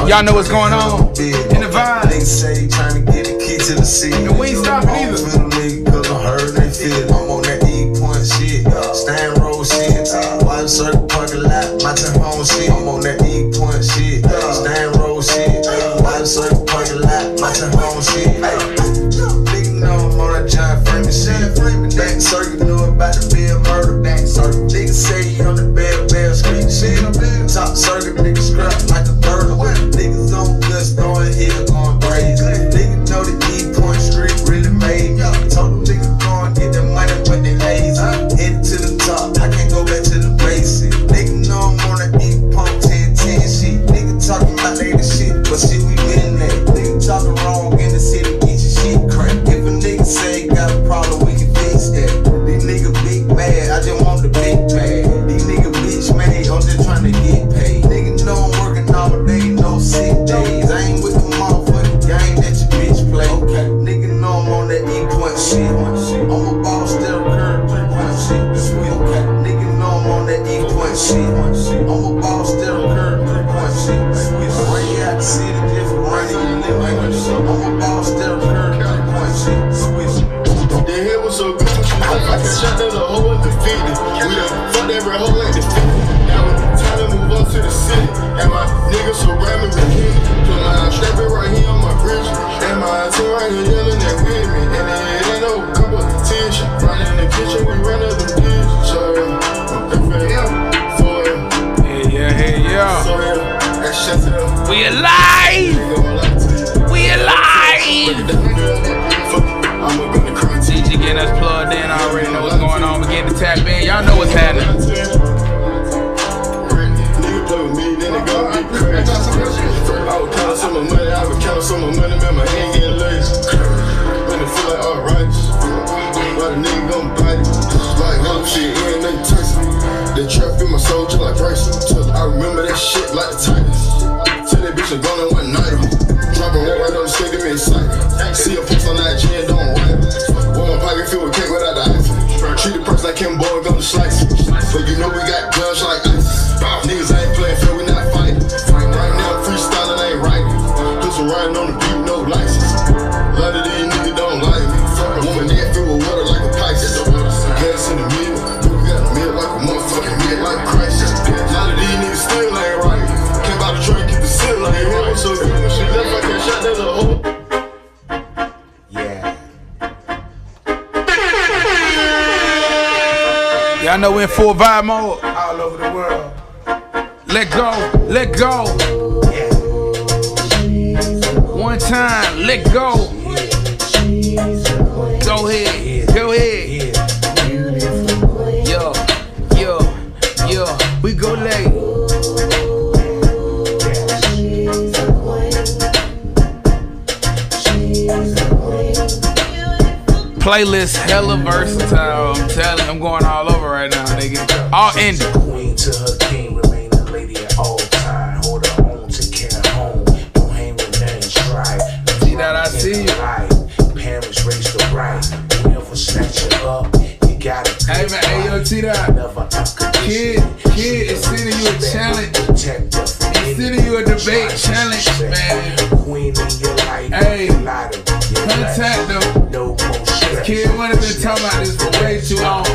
Y'all know what's going on in the vibe. Niggas say trying to get the key to the city. And we ain't stopping either. Cause I'm hurt, they feel it. I'm on that E-point shit. Stand roll shit. White circle parking lot, my turn home shit. I'm on that E-point shit. Stand roll shit. White circle parking lot, my turn home shit. Nigga know I'm on that giant framing shit. Back circle know about the bill murder. Back circle. Niggas say you on the bell street shit. Top circuit niggas scrap like a turtle. Niggas on guts throwing hill going crazy. Niggas know the E-point street really made me. Told them niggas go and get the money but they lazy. Headed to the top, I can't go back to the basics. Niggas know I'm on that E-point 10-10 shit. Niggas talking about they the shit, but shit we been there. Niggas talking wrong in the city, get your shit cracked. If a nigga say got a problem, we can fix that. These niggas big bad, I just want the big bag. These niggas bitch made, I'm just trying to get paid. Niggas know I'm working all day, no sick days. I ain't with the motherfucking game that your bitch play. Okay. Nigga know I'm on that E-point shit. I'm a boss, still curve, 3-point shit. Sweet. Okay. Nigga know I'm on that E-point shit. I'm a boss, still curve, 3-point shit. Sweet. Ray out the city, just running and living. I'm a boss, still curve, 3-point shit. Sweet. The head was so good, she left like a shot, there's a whole undefeated. We done fucked every whole like defeated. Now it's time to move on to the city. And my niggas surround me with him. Put my strap it right here on my bridge. And my team right here yelling that with me. And it ain't no competition. Right in the kitchen, we run up the dishes. So, Yeah. So, that shit's up. We alive! We alive! I'm gonna cry. DJ getting us plugged in. I already know what's going on. We getting to tap in. Y'all know what's happening. Nigga play with me, then they gon' get crazy. I was counting some of my money, I was counting some of my money, man, my hand getting lazy. When it feel like alright, why the nigga gon' bite it? Like, oh shit, ain't nothing touching. The trap in my soul just like Bryson. I remember that shit like the Titans. Tell that bitch I'm gonna one night. Dropping one right on the stage, get me excited. See a post on that gin, don't write it. One pocket filled with cake without the ice. Treat the person like Kim Boy, gonna slice it. But you know we got guns like ice. Niggas ain't playing fair, we not fighting. Right now, freestyling ain't right. Put some riding on the beat, no license. A lot of these niggas don't like me. A woman that filled with water like a Pisces. Gas in the middle, we got a meal like a motherfucking meal like crisis. A lot of these niggas still ain't right. Came out the train, keep the ceiling ain't right. So good when she left, I can't shot, there's a hole. Y'all know we're in full vibe mode. All over the world. Let go, let go. One time, let go. Go ahead, go ahead. Yo, we go late. Playlist hella versatile. I'm telling you, I'm going all over right now, nigga. All indie. Queen to her king, remain a lady at all time. Hold her own, take care of home. Don't hang with nothing, try. See that I see you. Parents raised her right. They never snatch her up. You gotta. Hey man, hey yo, see that? Kid is sending you a challenge. He's sending you a debate challenge, man. Queen in your life. Hey, contact them. No bullshit. Kid would have been talking about this for way too long.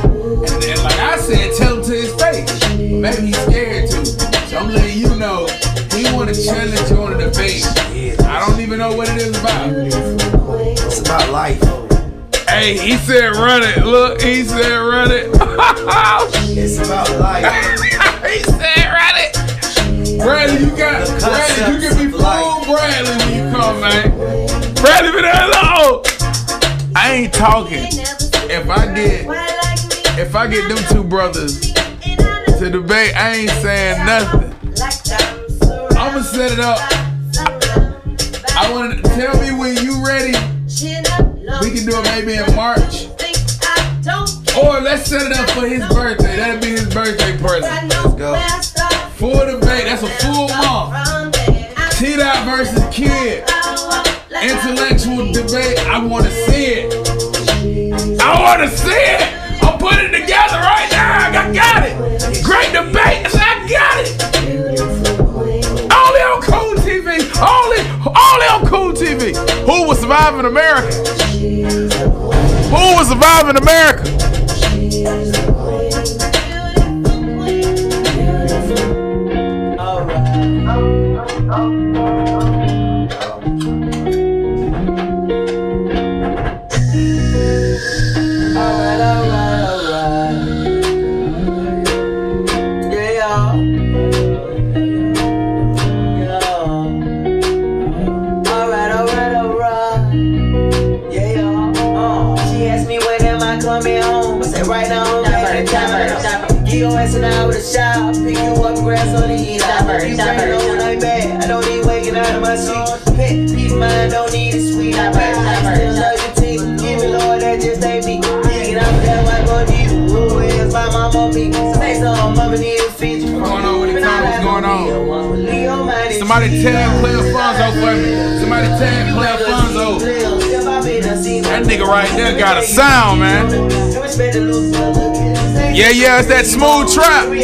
And then, like I said, tell him to his face. Maybe he's scared too. So I'm letting you know he want to challenge you on a debate. I don't even know what it is about. It's about life. Hey, he said run it. Look, he said run it. It's about life. He said run it. Bradley, you can be full Bradley when you come, man. Bradley, been there long. I ain't talking. If I get them two brothers to debate, I ain't saying nothing. I'ma set it up. I want to tell me when you ready. We can do it maybe in March. Or let's set it up for his birthday. That'll be his birthday present. Let's go. Full debate. That's a full month. T-Dot versus Kid. Intellectual debate. I want to see it. I want to see it. I'm putting it together right now. I got it. Great debate. I got it. Only on Cool TV. surviving America? Who was surviving America? And I with a shower, pick you up, grass on the eat. You bring it on like bad. I don't need waking out of my seat. Pet peace of mind, don't need it sweet. I still love your teeth. Give me Lord, that just ain't me. Digging out that white boy need it. Who is my mom on me? Say something, mama need a feature. What's going on with the time? What's going on? Somebody tag Player Fonzo for me. Somebody tag Player Fonzo. That nigga right there got a sound, man. Yeah, yeah, it's that smooth trap. We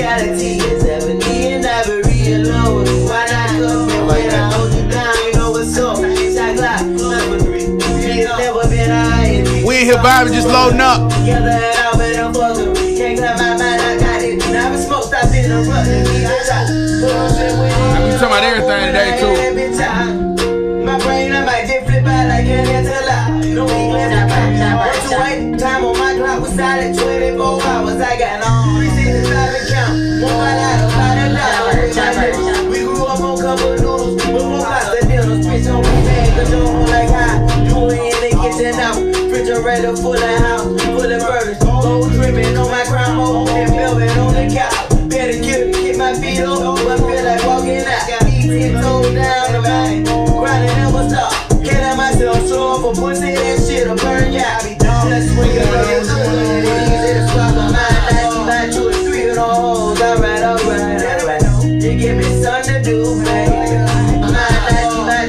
in here vibing, just loading up. I'm talking about everything today, too. My brain, I might just flip out like time on my clock was silent 24 hours. I got on 365 account. We grew up on couple noodles, before pasta dinners. Bitch on the bag, but don't like high. Do it in the kitchen now. Refrigerator full of house, full of burgers. Gold trimming on my crown, hole and velvet on the couch. Better get my feet up, but feel like walking out. Got me 10 toes down the line, grinding never stop. Can't let myself show up for pussy, that shit'll burn ya. Let's swing it around, easy to swap my mind. 2 or 3 of those, alright. You give me something to do, baby.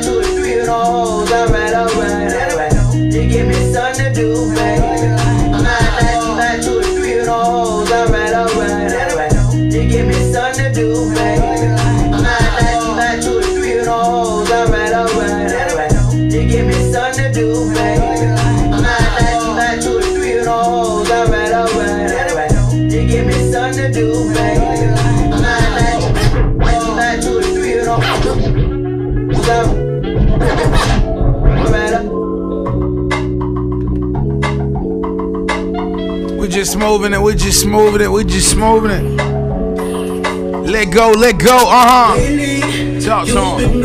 2 or 3 of those, alright. You give me something to do, baby. 2 or 3 of those, alright. You give me something to do, baby. 2 or 3 of those, alright. You give me something to do, baby. You give me something to do, baby. 2 or 3 of those. We're just moving it. Let go, Talk to him.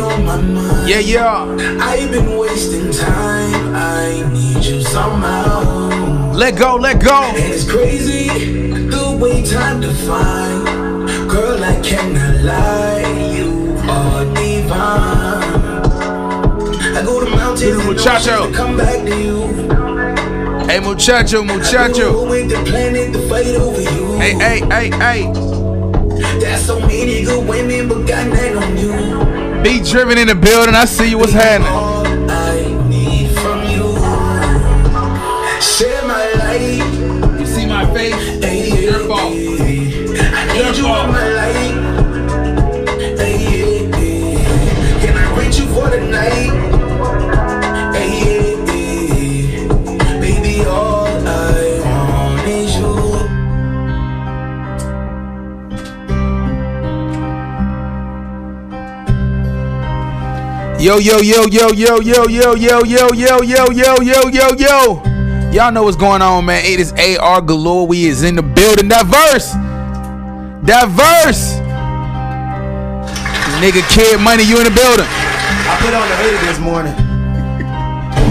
Yeah. I've been wasting time. I need you somehow. Let go. And it's crazy the way time define. Girl, I cannot lie. You are divine. I go to mountains muchacho. and come back to you. Hey, muchacho. I go with the planet to fight over you. Hey. There's so many good women, but got nothing on you. Be driven in the building. I see you. What's happening? All I need from you. Share my light. You see my face? Hey, your fault. I need you in my light. Hey, can I reach you for the night? Hey, baby, all I want is you. Yo. Y'all know what's going on, man. It is AR Galore. We is in the building. That verse. Nigga, Kid Money, you in the building. I put on the hoodie this morning.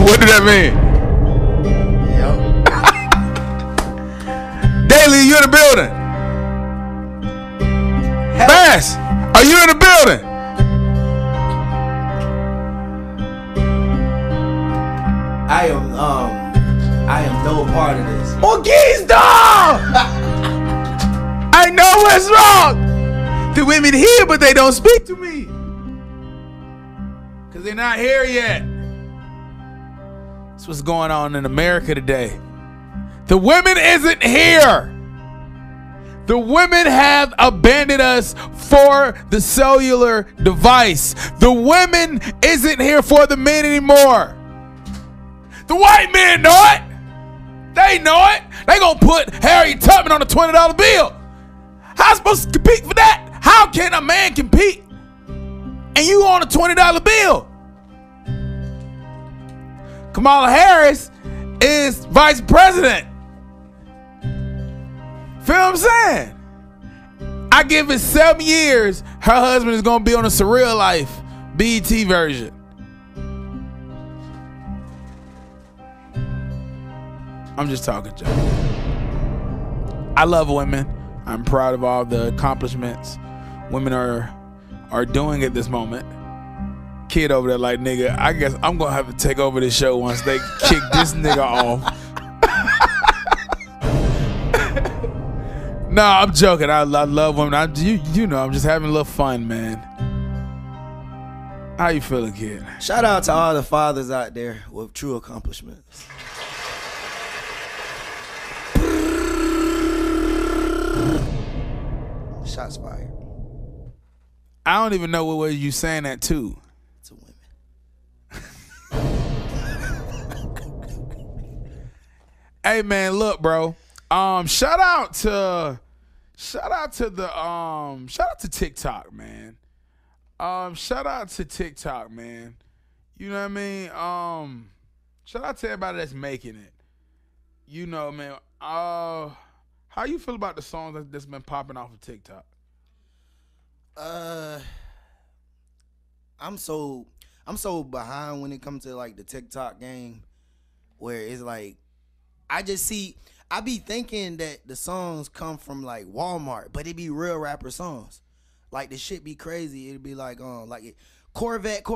What did that mean? Yep. Daily, you in the building. Bass, are you in the building? I am no part of this. Monkeys, dog! I know what's wrong. The women here, but they don't speak to me. Because they're not here yet. That's what's going on in America today. The women isn't here. The women have abandoned us for the cellular device. The women isn't here for the men anymore. The white men know it. They know it. They gonna put Harriet Tubman on a $20 bill. How am supposed to compete for that? How can a man compete and you on a $20 bill? Kamala Harris is vice president. Feel what I'm saying? I give it 7 years, her husband is gonna be on a Surreal Life BET version. I'm just talking, Joe. I love women. I'm proud of all the accomplishments women are doing at this moment. Kid over there like, nigga, I guess I'm gonna have to take over this show once they kick this nigga off. Nah, I'm joking. I love women. You know, I'm just having a little fun, man. How you feeling, kid? Shout out to all the fathers out there with true accomplishments. Shots fired. I don't even know what way you saying that to. To women. Hey man, look, bro. Shout out to TikTok, man. Shout out to TikTok, man. You know what I mean? Shout out to everybody that's making it. You know, man. How you feel about the songs that's been popping off of TikTok? I'm so behind when it comes to like the TikTok game, where it's like I be thinking that the songs come from like Walmart, but it be real rapper songs. Like the shit be crazy. It'd be like Corvette,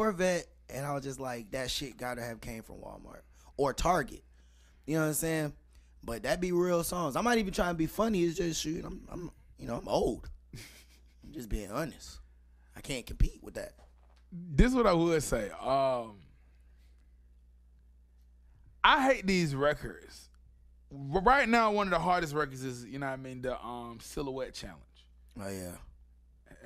and I was just like, that shit gotta have came from Walmart or Target. You know what I'm saying? But that be real songs. I'm not even trying to be funny. It's just shit. I'm old. I'm just being honest. I can't compete with that. This is what I would say. I hate these records. Right now, one of the hardest records is, you know what I mean, the Silhouette Challenge. Oh yeah.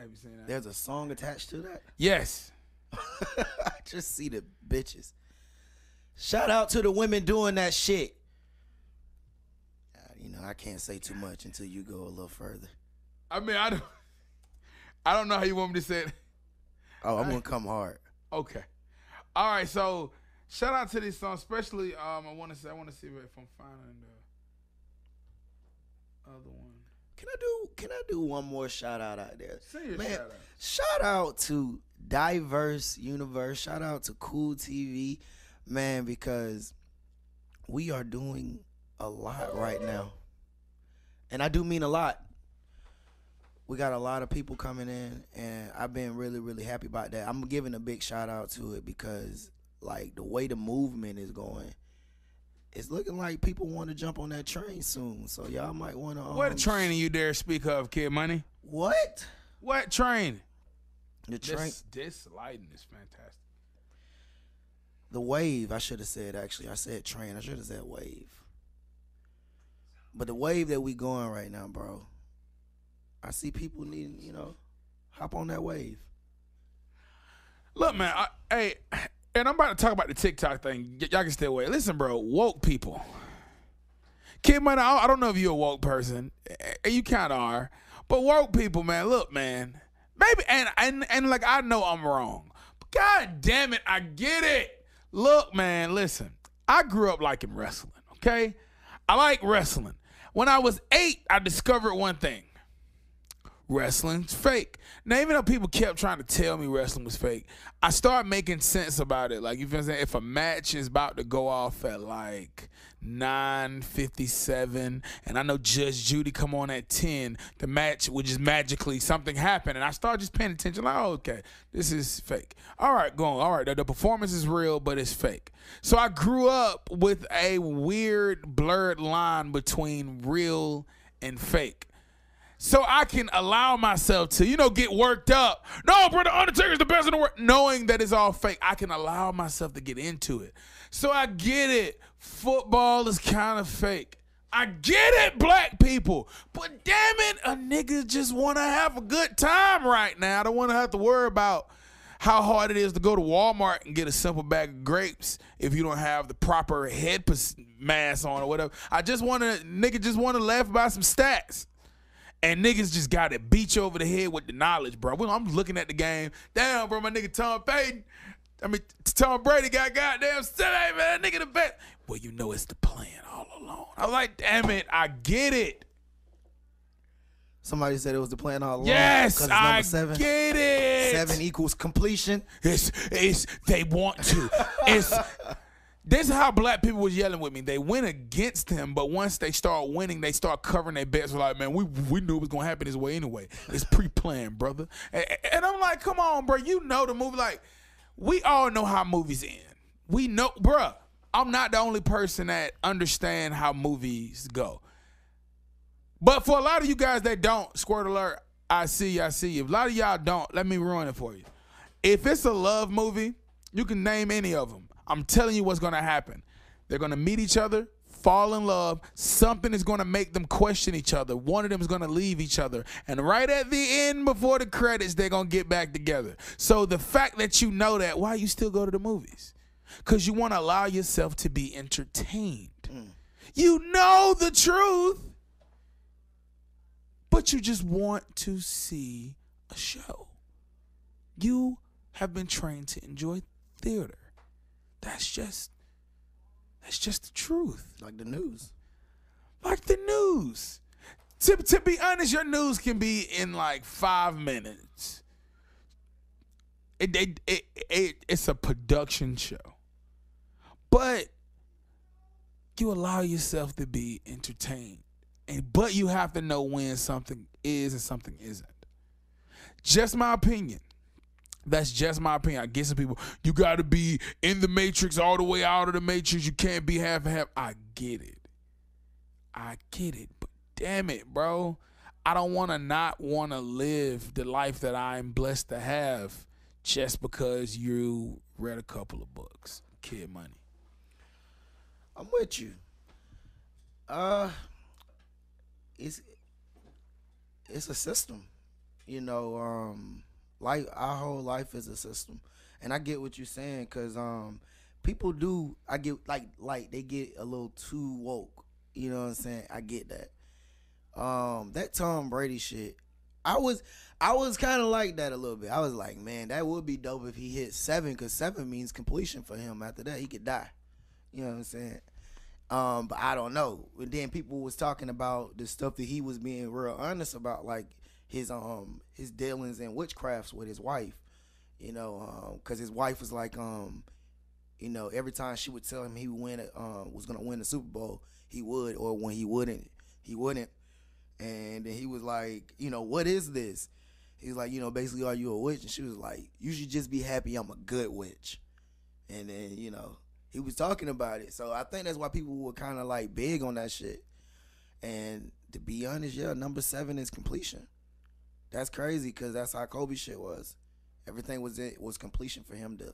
Have you seen that? There's a song attached to that? Yes. I just see the bitches. Shout out to the women doing that shit. You know, I can't say too much until you go a little further. I mean, I don't know how you want me to say it. Oh, I'm gonna come hard. Okay. All right, so shout out to this song, especially I want to see if I'm finding the other one. Can I do one more shout out there? Say your Man, shout out. Shout out to Diverse Universe. Shout out to Cool TV, man, because we are doing a lot right now. And I do mean a lot. We got a lot of people coming in, and I've been really, really happy about that. I'm giving a big shout out to it because, like, the way the movement is going, it's looking like people want to jump on that train soon. So y'all might want to. What train you dare speak of, Kid Money? What? What train? The train. This lighting is fantastic. The wave, I should have said, actually. I said train. I should have said wave. But the wave that we going right now, bro, I see people needing, hop on that wave. Look, man, and I'm about to talk about the TikTok thing. Y'all can stay away. Listen, bro, woke people. Kid Money, I don't know if you're a woke person. You kind of are. But woke people, man, look, man. Maybe, and like, I know I'm wrong. But God damn it, I get it. Look, man, listen. I grew up liking wrestling, okay? I like wrestling. When I was 8, I discovered one thing. Wrestling's fake. Now, even though people kept trying to tell me wrestling was fake, I started making sense about it. Like, you feel what I'm saying? If a match is about to go off at like 9:57, and I know Judge Judy come on at 10, the match would just magically, something happen, and I started just paying attention. Like, oh, okay, this is fake. All right, going. All right, the performance is real, but it's fake. So I grew up with a weird blurred line between real and fake. So I can allow myself to, get worked up. No, bro, the Undertaker's the best in the world. Knowing that it's all fake, I can allow myself to get into it. So I get it. Football is kind of fake. I get it, black people. But damn it, a nigga just want to have a good time right now. I don't want to have to worry about how hard it is to go to Walmart and get a simple bag of grapes if you don't have the proper head mask on or whatever. Nigga just want to laugh about some stats. And niggas just got to beat you over the head with the knowledge, bro. I'm looking at the game. Damn, bro, my nigga Tom Brady got goddamn still ain't, man. That nigga the best. Well, you know it's the plan all along. I was like, damn it, I get it. Somebody said it was the plan all along. Yes, it's I seven. Get it. 7 equals completion. It's they want to. This is how black people was yelling with me. They went against him, but once they start winning, they start covering their bets. We're like, man, we knew it was gonna happen this way anyway. It's pre-planned, brother. And I'm like, come on, bro. You know the movie. Like, we all know how movies end. We know, bruh. I'm not the only person that understand how movies go. But for a lot of you guys that don't, squirt alert, I see you. If a lot of y'all don't, let me ruin it for you. If it's a love movie, you can name any of them. I'm telling you what's going to happen. They're going to meet each other, fall in love. Something is going to make them question each other. One of them is going to leave each other. And right at the end, before the credits, they're going to get back together. So the fact that you know that, why you still go to the movies? Because you want to allow yourself to be entertained. You know the truth, but you just want to see a show. You have been trained to enjoy theater. That's just the truth. Like the news. Like the news. To be honest, your news can be in like 5 minutes. It's a production show. But you allow yourself to be entertained. But you have to know when something is and something isn't. Just my opinion. That's just my opinion. I get some people, you got to be in the Matrix all the way out of the Matrix. You can't be half and half. I get it. But damn it, bro. I don't want to not want to live the life that I'm blessed to have just because you read a couple of books. Kid Money. I'm with you. It's a system. You know, like our whole life is a system. And I get what you're saying, cause people do, I get like they get a little too woke. You know what I'm saying? I get that. That Tom Brady shit, I was kind of like that a little bit. I was like, man, that would be dope if he hit 7, cause 7 means completion for him. After that, he could die. You know what I'm saying? But I don't know. And then people was talking about the stuff that he was being real honest about, like his dealings and witchcrafts with his wife. You know, cause his wife was like, you know, every time she would tell him he would was gonna win the Super Bowl, he would, or when he wouldn't, he wouldn't. And then he was like, you know, what is this? He's like, you know, basically, are you a witch? And she was like, you should just be happy I'm a good witch. And then, you know, he was talking about it. So I think that's why people were kind of like big on that shit. And to be honest, yeah, number 7 is completion. That's crazy, because that's how Kobe shit was. Everything was completion for him to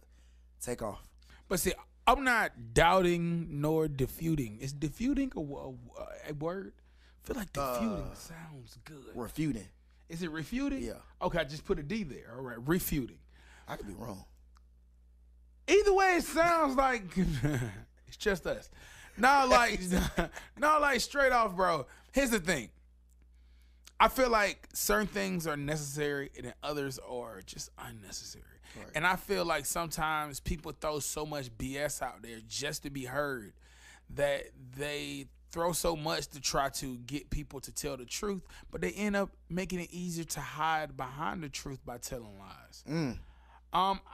take off. But see, I'm not doubting nor defuting. Is defuting a word? I feel like defuting sounds good. Refuting. Is it refuting? Yeah. Okay, I just put a D there. All right, refuting. I could be wrong. Either way, it sounds like it's just us. Not like straight off, bro. Here's the thing. I feel like certain things are necessary and then others are just unnecessary. Right. And I feel like sometimes people throw so much BS out there just to be heard that they throw so much to try to get people to tell the truth, but they end up making it easier to hide behind the truth by telling lies.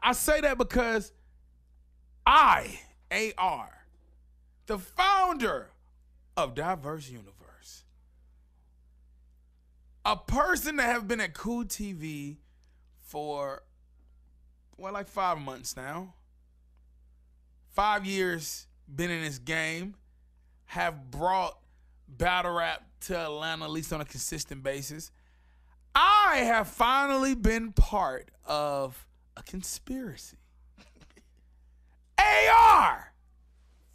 I say that because I, AR, the founder of Diverse Universe, a person that have been at Cool TV for, well, like 5 months now, 5 years been in this game, have brought battle rap to Atlanta, at least on a consistent basis. I have finally been part of a conspiracy. AR,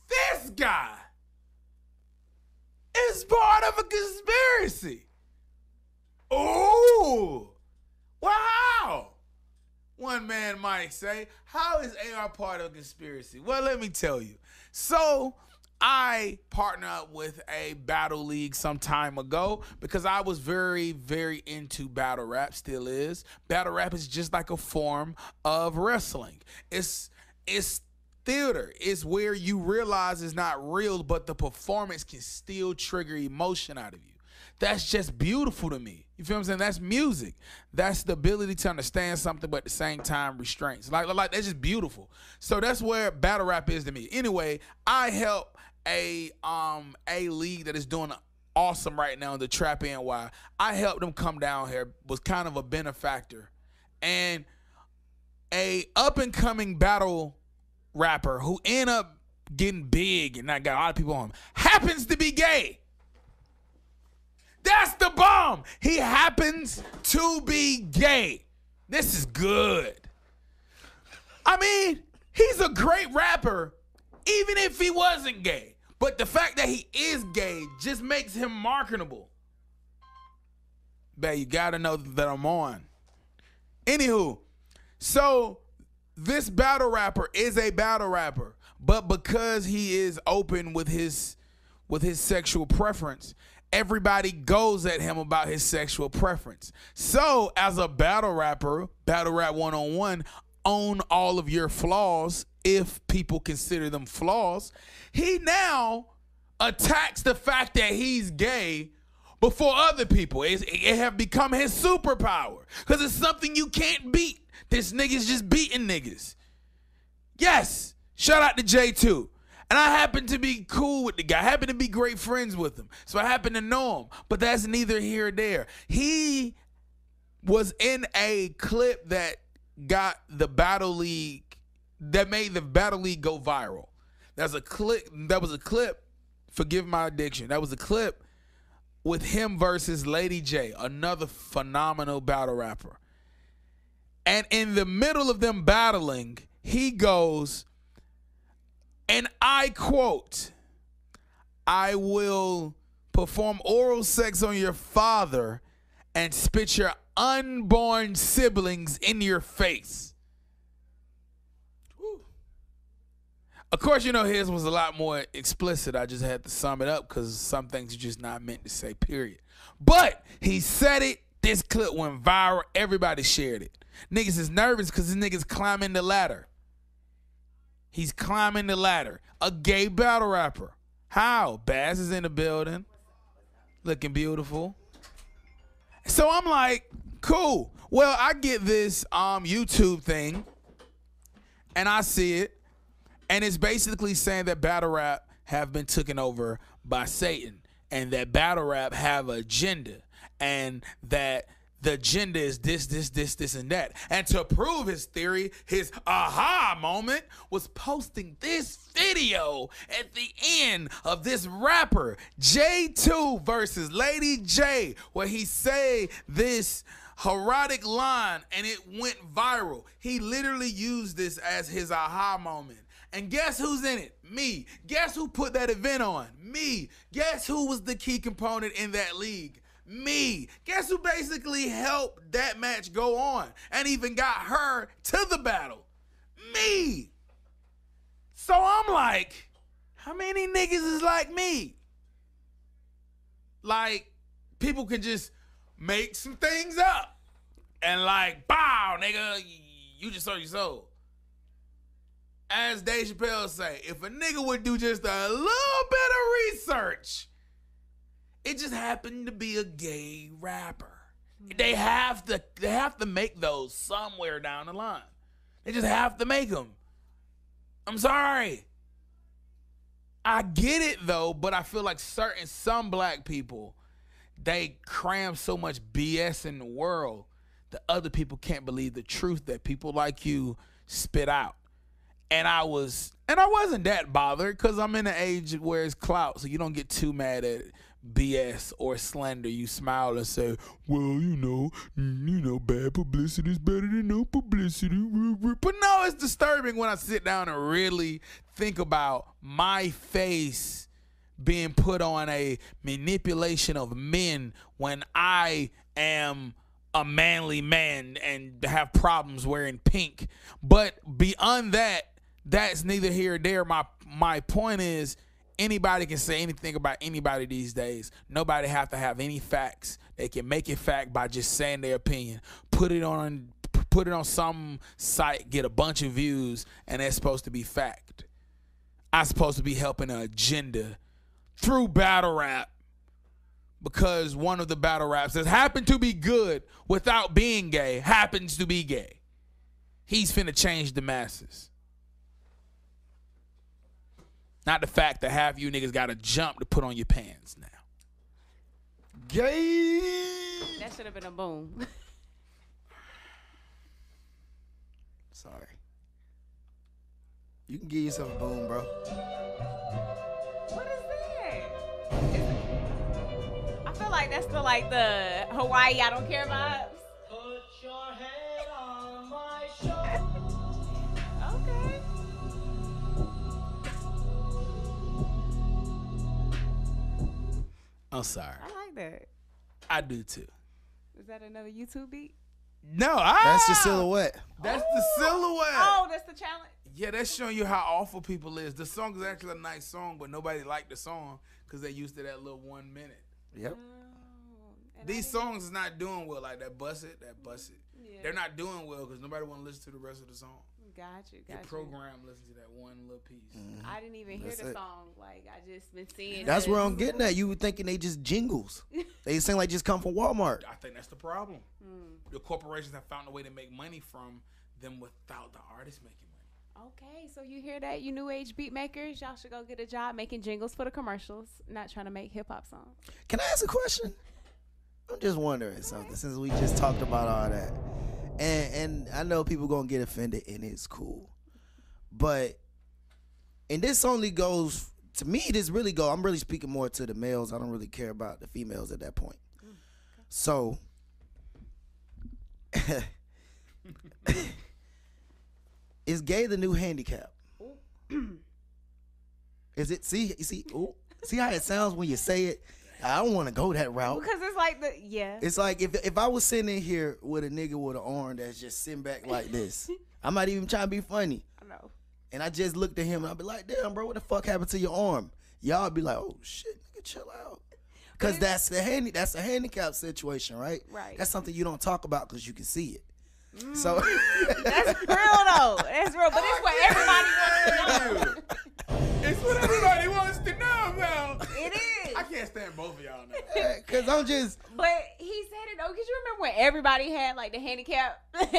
this guy is part of a conspiracy. Ooh, wow. One man might say, how is AR part of a conspiracy? Well, let me tell you. So I partnered up with a battle league some time ago because I was very, very into battle rap, still is. Battle rap is just like a form of wrestling. It's theater. It's where you realize it's not real, but the performance can still trigger emotion out of you. That's just beautiful to me. You feel what I'm saying? That's music. That's the ability to understand something, but at the same time, restraints. Like that's just beautiful. So that's where battle rap is to me. Anyway, I help a league that is doing awesome right now, the Trap NY. I helped them come down here, was kind of a benefactor. And a up-and-coming battle rapper who ended up getting big and not got a lot of people on him happens to be gay. That's the bomb. He happens to be gay. This is good. I mean, he's a great rapper, even if he wasn't gay. But the fact that he is gay just makes him marketable. Bet you gotta know that I'm on. Anywho, so this battle rapper is a battle rapper, but because he is open with his sexual preference, everybody goes at him about his sexual preference. So as a battle rapper, Battle Rap 101, own all of your flaws if people consider them flaws. He now attacks the fact that he's gay before other people. It have become his superpower because it's something you can't beat. This nigga's just beating niggas. Yes, shout out to J2. And I happen to be cool with the guy. I happen to be great friends with him. So I happen to know him. But that's neither here or there. He was in a clip that got the Battle League, that made the Battle League go viral. That was a clip, forgive my addiction. That was a clip with him versus Lady J, another phenomenal battle rapper. And in the middle of them battling, he goes, and I quote, "I will perform oral sex on your father and spit your unborn siblings in your face." Woo. Of course, you know, his was a lot more explicit. I just had to sum it up because some things are just not meant to say, period. But he said it. This clip went viral. Everybody shared it. Niggas is nervous because this nigga's climbing the ladder. He's climbing the ladder. A gay battle rapper. How? Baz is in the building. Looking beautiful. So I'm like, cool. Well, I get this YouTube thing, and I see it, and it's basically saying that battle rap have been taken over by Satan, and that battle rap have an agenda, and that the agenda is this, and that. And to prove his theory, his aha moment was posting this video at the end of this rapper, J2 versus Lady J, where he say this erotic line and it went viral. He literally used this as his aha moment. And guess who's in it? Me. Guess who put that event on? Me. Guess who was the key component in that league? Me. Guess who basically helped that match go on and even got her to the battle? Me. So I'm like, how many niggas is like me? Like, people can just make some things up and like, bow, nigga, you just sold your soul. As Dave Chappelle say, if a nigga would do just a little bit of research, it just happened to be a gay rapper. They have to make those somewhere down the line. They just have to make them. I'm sorry. I get it though, but I feel like some black people, they cram so much BS in the world that other people can't believe the truth that people like you spit out. And I wasn't that bothered because I'm in an age where it's clout, so you don't get too mad at BS or slander. You smile and say, well, you know, bad publicity is better than no publicity. But no, it's disturbing when I sit down and really think about my face being put on a manipulation of men when I am a manly man and have problems wearing pink. But beyond that, that's neither here or there. My point is, anybody can say anything about anybody these days. Nobody have to have any facts. They can make it fact by just saying their opinion. Put it on some site, get a bunch of views, and that's supposed to be fact. I'm supposed to be helping an agenda through battle rap because one of the battle raps that happened to be good without being gay happens to be gay. He's finna change the masses. Not the fact that half you niggas gotta jump to put on your pants now. Gay. That should have been a boom. Sorry. You can give yourself a boom, bro. What is that? I feel like that's the Hawaii I don't care vibes. Put your head on my shoulder. Okay. I'm sorry. I like that. I do too. Is that another YouTube beat? No, That's your silhouette. That's the silhouette. Oh, that's the challenge. Yeah, that's showing you how awful people is. The song is actually a nice song, but nobody liked the song because they used to that little 1 minute. Yep. These songs is not doing well. Like that Bust It. Yeah. They're not doing well because nobody want to listen to the rest of the song. Got you. The program listen to that one little piece. I didn't even hear That's the it. song. Like, I just been seeing That's this. where I'm getting at. You were thinking they just jingles. They seem like just come from Walmart. I think that's the problem. The corporations have found a way to make money from them without the artists making money. Okay, so you hear that, you new age beat makers? Y'all should go get a job making jingles for the commercials, not trying to make hip hop songs. Can I ask a question? I'm just wondering something since we just talked about all that. And I know people gonna get offended and it's cool. But and this only goes to me, I'm really speaking more to the males. I don't really care about the females at that point. So is gay the new handicap? Is it? See how it sounds when you say it? I don't want to go that route. Because it's like It's like if I was sitting in here with a nigga with an arm that's just sitting back like this, I'm not even trying to be funny. I know. And I just looked at him and I'd be like, damn, bro, what the fuck happened to your arm? Y'all be like, oh shit, nigga, chill out. Because that's a handicap situation, right? Right. That's something you don't talk about because you can see it. So That's real though. That's real. But it's what everybody wants to know. It's what everybody wants to know about. It is. I can't stand both of y'all now. because I'm just But he said it though, because you remember when everybody had like the handicap? Don't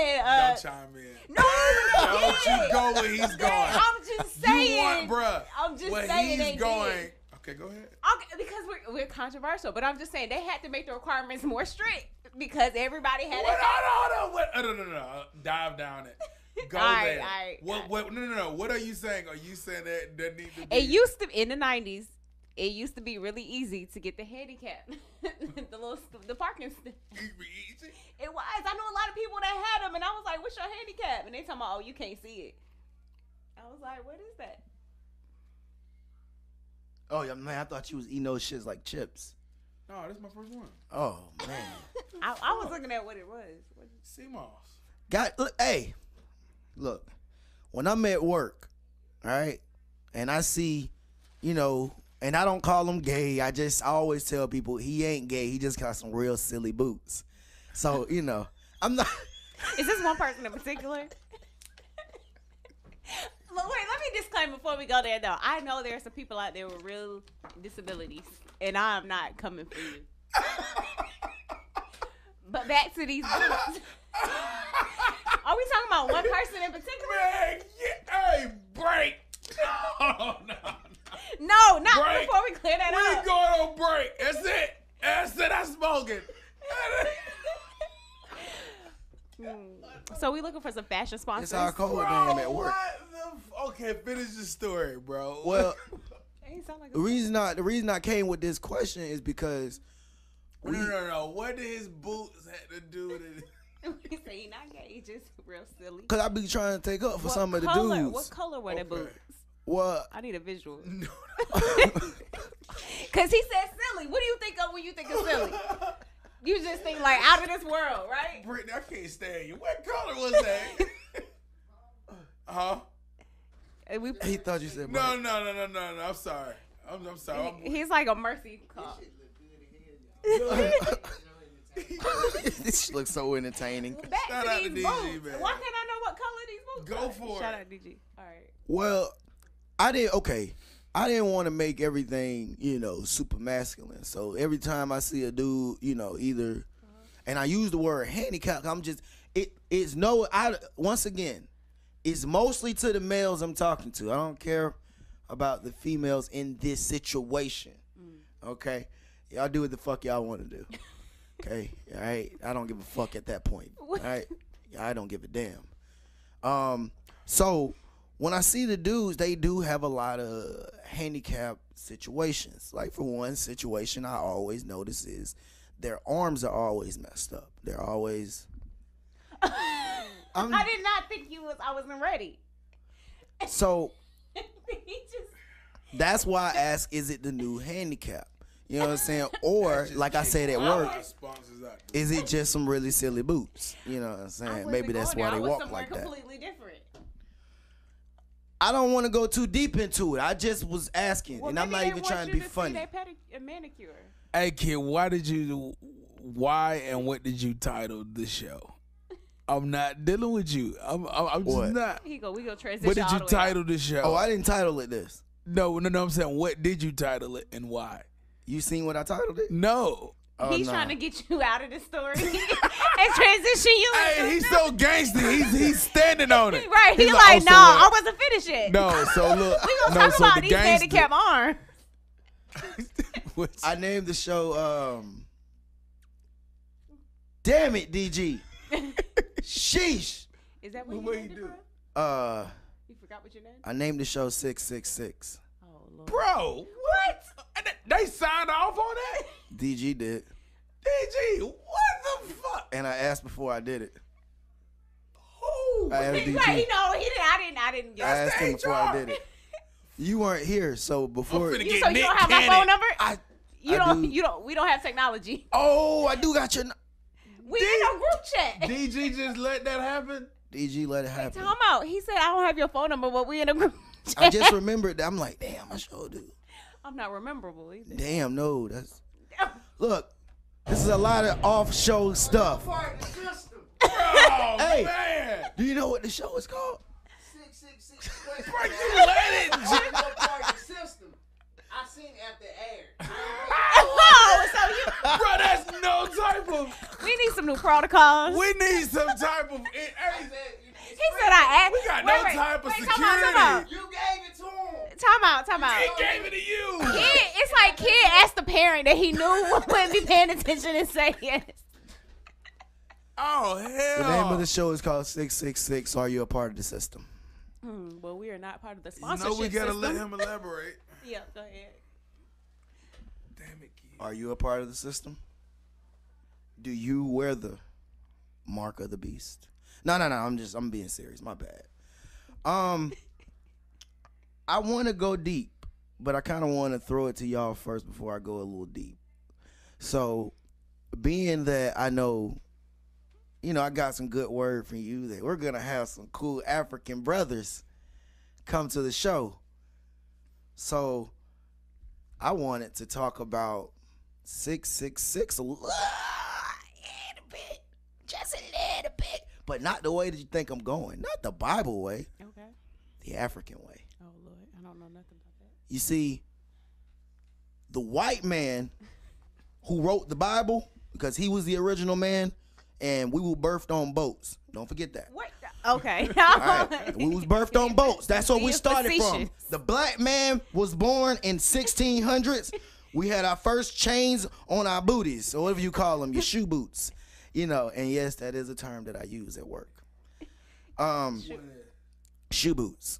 chime in. No, Don't you go where he's going. I'm just saying. You want, bruh. I'm just where saying he's they going. did. Okay, go ahead. Okay, because we're controversial, but I'm just saying they had to make the requirements more strict because everybody had What? it. No. Dive down it. Go All right, there. all right, What? No. What are you saying? Are you saying that there need to be? It used to in the 90s. It used to be really easy to get the handicap, the parking stick. Easy? It was. I know a lot of people that had them, and I was like, "What's your handicap?" And they talking about, "Oh, you can't see it." I was like, "What is that?" oh yeah, man, I thought you was eating those shits like chips. No, this is my first one. Oh man. I was looking at what it was. CMOS. Look, when I'm at work, all right, and I see, and I don't call him gay. I always tell people he ain't gay. He just got some real silly boots. So, I'm not. Is this one person in particular? Look, wait, let me disclaim before we go there, though. I know there are some people out there with real disabilities, and I'm not coming for you. But back to these boots. Are we talking about one person in particular? Man, hey, break. Oh, no. No, not Break. before we clear that We up. going on break. That's it. I'm smoking. So we looking for some fashion sponsors. It's our code name at work. Okay, finish the story, bro. Well, Ain't sound like the reason I came with this question is because No. What did his boots have to do with it? We say he not gay, he just real silly. I be trying to take up for some of the color? dudes. What color were the boots? Well, I need a visual. No. Cause he said silly. What do you think of when you think of silly? You just think like out of this world, right? Brittany, I can't stand you. What color was that? Huh? He thought you said No. I'm sorry. I'm sorry. He's like a mercy cop. This looks so entertaining. Back Shout to out to these DG, boots. man. Why can't I know what color these boots Go are? for Shout it. out DG. All right. Well, I didn't want to make everything, super masculine. So every time I see a dude, either, and I use the word handicap, once again, it's mostly to the males I'm talking to. I don't care about the females in this situation. Okay? Y'all do what the fuck y'all want to do. Okay? All right? I don't give a fuck at that point. All right? I don't give a damn. So when I see the dudes, they do have a lot of handicap situations. Like for one situation I always notice is their arms are always messed up. They're always I did not think I wasn't ready. So He just that's why I ask, is it the new handicap? You know what I'm saying? Or like I said at work, is it just some really silly boots? You know what I'm saying? Maybe that's why they walk like that. Completely different. I don't want to go too deep into it. I just was asking, Well, and I'm not maybe even they trying want to be you see funny. their manicure. Hey, kid, why and what did you title the show? I'm not dealing with you. I'm just What? not. We go transition. What did all you the way title the show? Oh, I didn't title it this. No, I'm saying, what did you title it and why? You seen what I titled it? No. Oh, He's nah. trying to get you out of the story and transition you. Hey, he's so gangster. He's standing on it. Right. He's He's like, oh, no, so I what? wasn't finished yet. No, so look. We gonna no, talk so about the these gangster. handicap arms. What's- I named the show. Damn it, DG. Sheesh. Is that what What you you named it do? from? You forgot what you named? I named the show 666. Oh Lord. Bro, what? They signed off on that? DG did, DG, what the fuck? and I asked before I did it. Who? I asked Right, DG. he didn't. I didn't get I asked him That's before I HR. did it. You weren't here, so before. I'm finna You, get so you Nick don't have my Cannon. phone number? I You I don't. do. You don't. We don't have technology. Oh, I do got your. We in a group chat. DG just let that happen? DG let it happen. Time out. He said I don't have your phone number, but we in a group chat. I just remembered that. I'm like, damn, I sure do. I'm not rememberable either. Damn, no, that's. Look, this is a lot of off-show stuff. Oh, Hey. man. Do you know what the show is called? 666 Bro, you let it. I seen after air. Oh, so you. Bro, that's no type of. We need some new protocols. We need some type of. Hey, He said I asked. we got no type of Time security. out. You gave it to him. Time out. He gave it to you. Kid, it's like kid asked the parent that he knew wouldn't be paying attention and say yes. Oh, hell. The name of the show is called 666. Are you a part of the system? Well, we are not part of the You sponsorship know we gotta system. let him elaborate. Yeah, go ahead. Damn it, kid. Are you a part of the system? Do you wear the mark of the beast? No. I'm being serious. My bad. I want to go deep, but I kind of want to throw it to y'all first before I go a little deep. So, being that I know, I got some good word from you that we're gonna have some cool African brothers come to the show. So, I wanted to talk about 666 a little bit, just a little bit, but not the way that you think I'm going, not the Bible way, Okay. the African way. Oh Lord, I don't know nothing about that. You see, the white man who wrote the Bible, because he was the original man, and we were birthed on boats. Don't forget that. What? Okay. All right. We was birthed on boats. That's where we Being started from. facetious. The black man was born in 1600s. We had our first chains on our booties, or whatever you call them, your shoe boots. And yes, that is a term that I use at work. Shoe boots.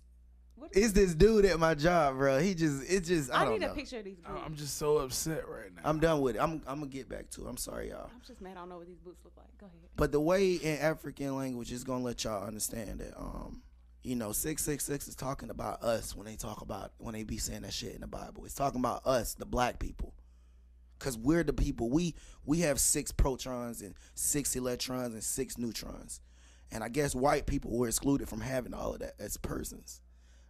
It's this dude at my job, bro. I I don't need know. a picture of these boots. I'm just so upset right now. I'm done with it. I'm gonna get back to it. I'm sorry, y'all. I'm just mad I don't know what these boots look like. Go ahead. But the way in African language is gonna let y'all understand that 666 is talking about us when they be saying that shit in the Bible. It's talking about us, the black people. because we're the people. We have 6 protons and 6 electrons and 6 neutrons. And I guess white people were excluded from having all of that as persons.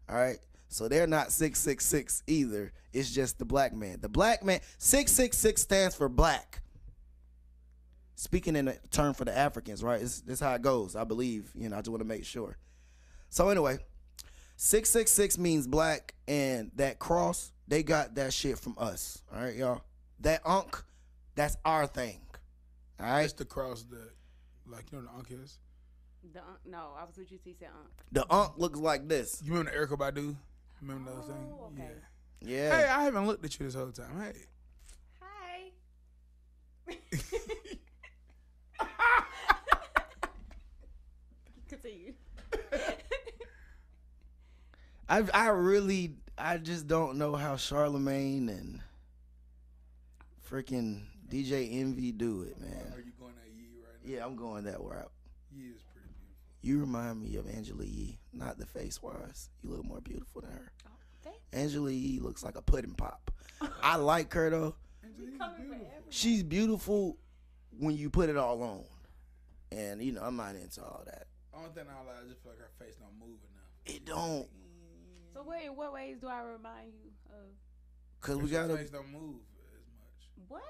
All right? So they're not 666 either. It's just the black man. The black man, 666 stands for black. Speaking in a term for the Africans, right? This is how it goes, I believe. I just want to make sure. So anyway, 666 means black, and that cross, they got that shit from us. All right, y'all? That Ankh, that's our thing. All right? It's the cross that, like, the Ankh is? No, I was with you. He said The Ankh looks like this. You remember Erykah Badu? Remember those things? Okay. Yeah. Hey, I haven't looked at you this whole time. Hey. Hi. Continue. I just don't know how Charlemagne and freaking DJ Envy do it, man. Are you going at Yee right now? Yeah, I'm going that route. Yee is pretty beautiful. You remind me of Angela Yee, not the face-wise. You look more beautiful than her. Oh, thanks. Angela Yee looks like a pudding pop. I like her, though. She's beautiful when you put it all on. And, I'm not into all that. Only thing I like, I just feel like her face don't move enough. It don't. So in what ways do I remind you of? Because we Her got face don't move as much. What?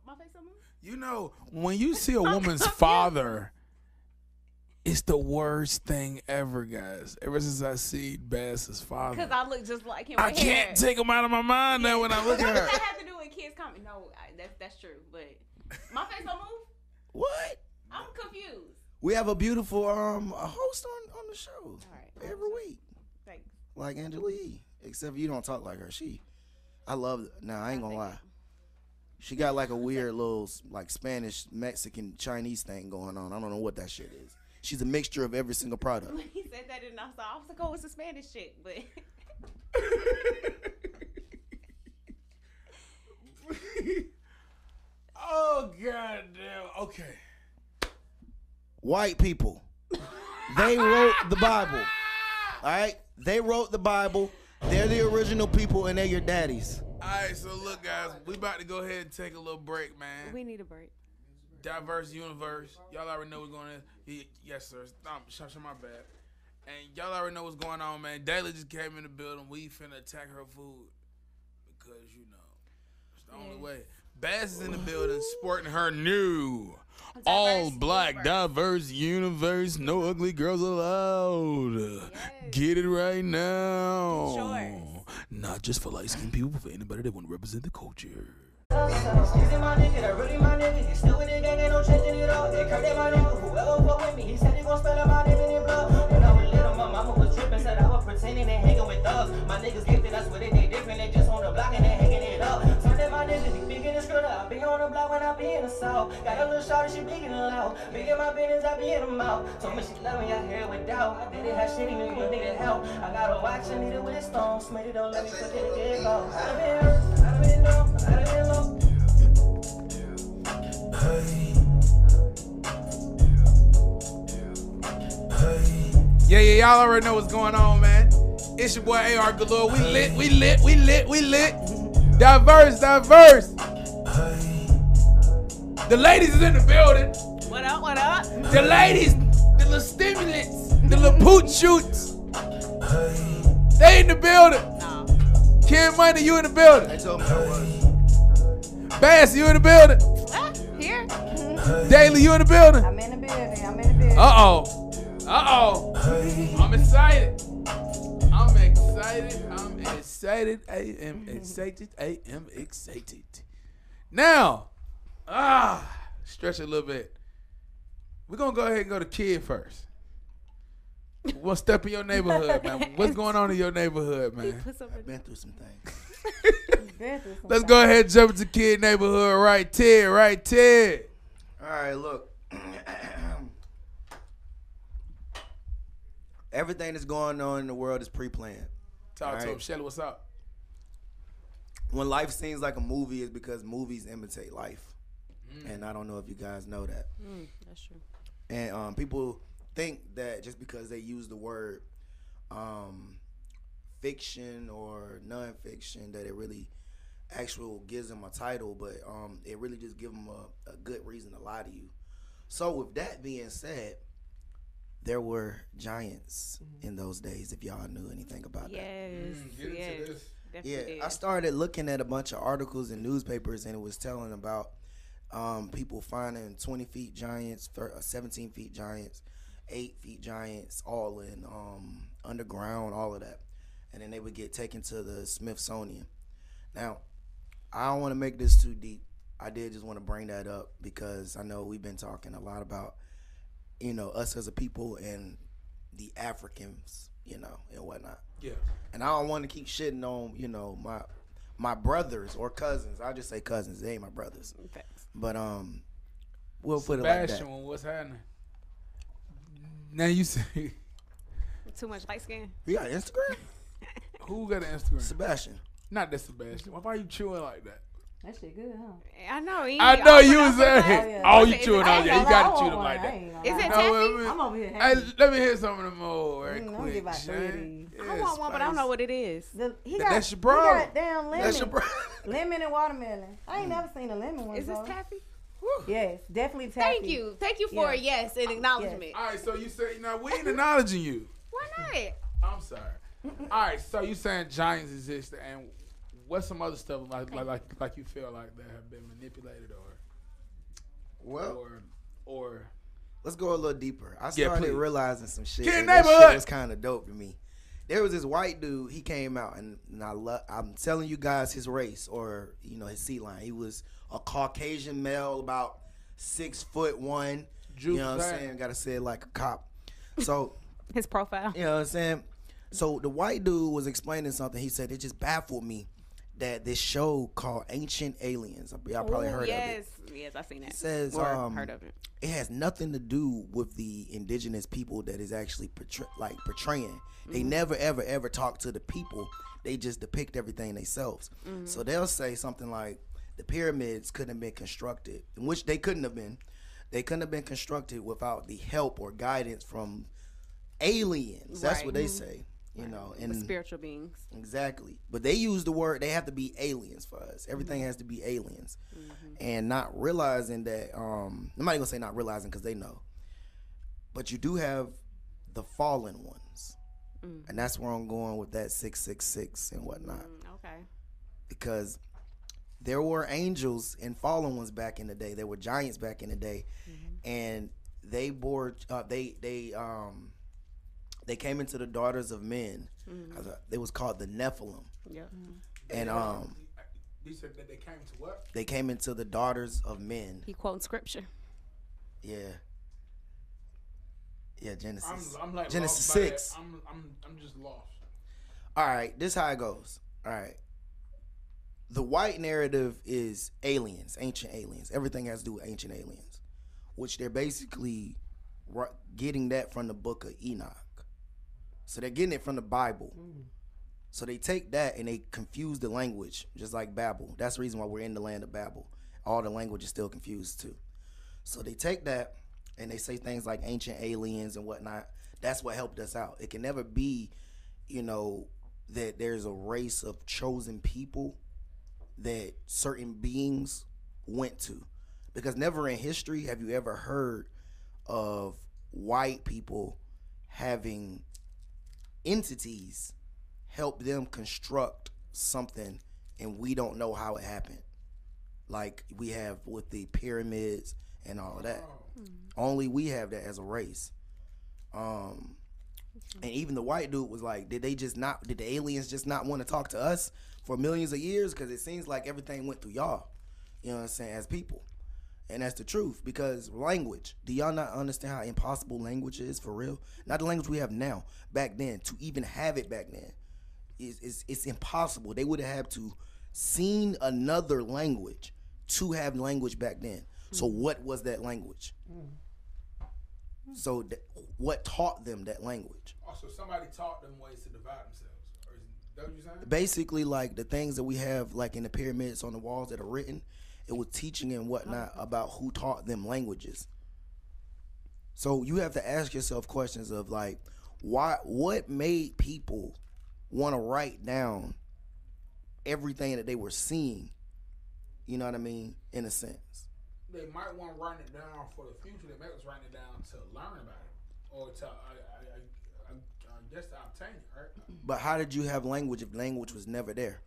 My face don't move? When you see a woman's father, it's the worst thing ever, guys. Ever since I see Bass's father. Because I look just like him. I can't take him out of my mind now when I look at her. What does that have to do with kids coming? No, that's true. But my face don't move? What? I'm confused. We have a beautiful a host on the show All right. every week. Thanks. Like Angela Yee. Except you don't talk like her. I love it. Nah, I ain't gonna lie. She got like a weird little like Spanish, Mexican, Chinese thing going on. I don't know what that shit is. She's a mixture of every single product. When he said that and I was like, oh, it's a Spanish chick, but Oh, goddamn. Okay. White people. They wrote the Bible. All right? They wrote the Bible. They're the original people, and they're your daddies. All right, so look, guys. We about to go ahead and take a little break, man. we need a break. Diverse universe. Y'all already know what's going on. Yes, sir. Stop, my bad. And y'all already know what's going on, man. Daily just came in the building. We finna attack her food because, it's the only way. Bass is in the building sporting her new all black diverse universe. No ugly girls allowed. Yes. Get it right now. Sure. Not just for light-skinned people, but for anybody that want to represent the culture. Excuse my nigga, that really my nigga. You still with the gang, ain't no changing it up. They curved my nigga, whoever fuck with me. He said he gon' spell my name in his blood. When I was little, my mama was tripping, said I was pretending and hanging with thugs. My niggas gifted, that's what they different. They just on the block and they hanging it up. Turning my niggas, he big in the screwed up. Be on the block when I be in the south. Got a little shorty, she big and loud. Big in my business, I be in the mouth. Told me she love me, I hear it without. I did it, had shit, even you needed help. I got a watch, I need it with a stone. Smitty don't let me put it again. I done been hurt, I done been dumb, I done been low. Yeah, y'all already know what's going on, man. It's your boy AR Galore. We lit. Diverse. The ladies is in the building. What up? The ladies, the little stimulants, the little poot shoots. They in the building. No. Ken Money, you in the building. They told me I was. Bass, you in the building. Here? Daily, you in the building. I'm in the building. Uh-oh. I'm excited. I am excited. Now, stretch a little bit. We're going to go ahead and go to Kid first. We'll step in your neighborhood, man. What's going on in your neighborhood, man? I've been through some things. Let's go ahead and jump into Kid neighborhood right there. All right, look. Everything that's going on in the world is pre-planned. Talk to him. Shelly, what's up? When life seems like a movie, it's because movies imitate life. And I don't know if you guys know that. That's true. And people think that just because they use the word fiction or nonfiction, that it really actual gives them a title, but it really just give them a good reason to lie to you. So with that being said, there were giants in those days. If y'all knew anything about that, Get into this. Definitely I started looking at a bunch of articles in newspapers, and it was telling about people finding 20 feet giants, 17 feet giants, 8 feet giants, all in underground, all of that, and then they would get taken to the Smithsonian. Now, I don't want to make this too deep. I did just want to bring that up because I know we've been talking a lot about, us as a people and the Africans, and whatnot. Yeah. And I don't want to keep shitting on, my brothers or cousins. I'll just say cousins. They ain't my brothers. Facts. But we'll put it like that. Sebastian, what's happening? Now you say Too much light skin. You got Instagram? who got an Instagram? Sebastian. Not that Sebastian. Why are you chewing like that? That shit good, huh? I know. I know you was there. there. yeah. Oh, Is you it- chewing I on ain't that. You gonna gotta I chew want them one. like I that. ain't gonna Is it lie. taffy? I'm over here Hey, happy. let me hear some of them more right I'm gonna quick. get about 3 of Shane. these. I want one, but I don't know what it is. He That's your He problem. got damn lemon. That's your bro. Lemon and watermelon. I ain't never seen a lemon one. Is this though. taffy? Yes, definitely taffy. Thank you for a Yeah. yes and acknowledgement. All right, so you say now we ain't acknowledging you. Why not? I'm sorry. All right, so you saying giants exist, and what's some other stuff like you feel like that have been manipulated Well, or let's go a little deeper. I Yeah, started please. realizing some shit. Get in And that neighborhood. shit was kind of dope to me. There was this white dude. He came out, and I'm telling you guys his race or his seed line. He was a Caucasian male, about 6'1". You know what I'm saying? Gotta say it like a cop. So His profile. you know what I'm saying. So the white dude was explaining something. He said it just baffled me that this show called Ancient Aliens. Y'all probably heard of it. Yes, I seen that. It says Or heard of it. it has nothing to do with the indigenous people that is actually portraying. They never ever talk to the people. They just depict everything themselves. So they'll say something like the pyramids couldn't have been constructed, which they couldn't have been. They couldn't have been constructed without the help or guidance from aliens. That's Right. what they say. And Spiritual beings. exactly. But they use the word, they have to be aliens for us. Everything has to be aliens. And not realizing that, I'm not even gonna say not realizing because they know. But you do have the fallen ones. And that's where I'm going with that 666 and whatnot. Okay. Because there were angels and fallen ones back in the day. There were giants back in the day. And they they came into the daughters of men. They was called the Nephilim. Yeah. And you said that they came to what? they came into the daughters of men. He quoting scripture. Yeah. Yeah, Genesis. I'm like Genesis lost by 6. that. I'm just lost. All right, this how it goes. All right. The white narrative is aliens, ancient aliens. Everything has to do with ancient aliens, which they're basically getting that from the book of Enoch. So they're getting it from the Bible. So they take that and they confuse the language, just like Babel. That's the reason why we're in the land of Babel. All the language is still confused too. So they take that and they say things like ancient aliens and whatnot. That's what helped us out. It can never be, that there's a race of chosen people that certain beings went to. Because never in history have you ever heard of white people having entities help them construct something and we don't know how it happened. Like we have with the pyramids and all of that. Only we have that as a race. And even the white dude was like, did the aliens just not want to talk to us for millions of years? Because it seems like everything went through y'all, you know what I'm saying, as people. And that's the truth, because language, do y'all not understand how impossible language is for real? Not the language we have now. Back then, to even have it back then, it's impossible. They would have had to seen another language to have language back then. So what was that language? So what taught them that language? Also, somebody taught them ways to divide themselves. Or is that what you're saying? Basically, like the things that we have, like in the pyramids on the walls that are written, it was teaching and whatnot about who taught them languages. So you have to ask yourself questions of like, what made people want to write down everything that they were seeing. You know what I mean? In a sense. They might want to write it down for the future. They might was writing it down to learn about it, or to I guess to obtain it, right? But how did you have language if language was never there?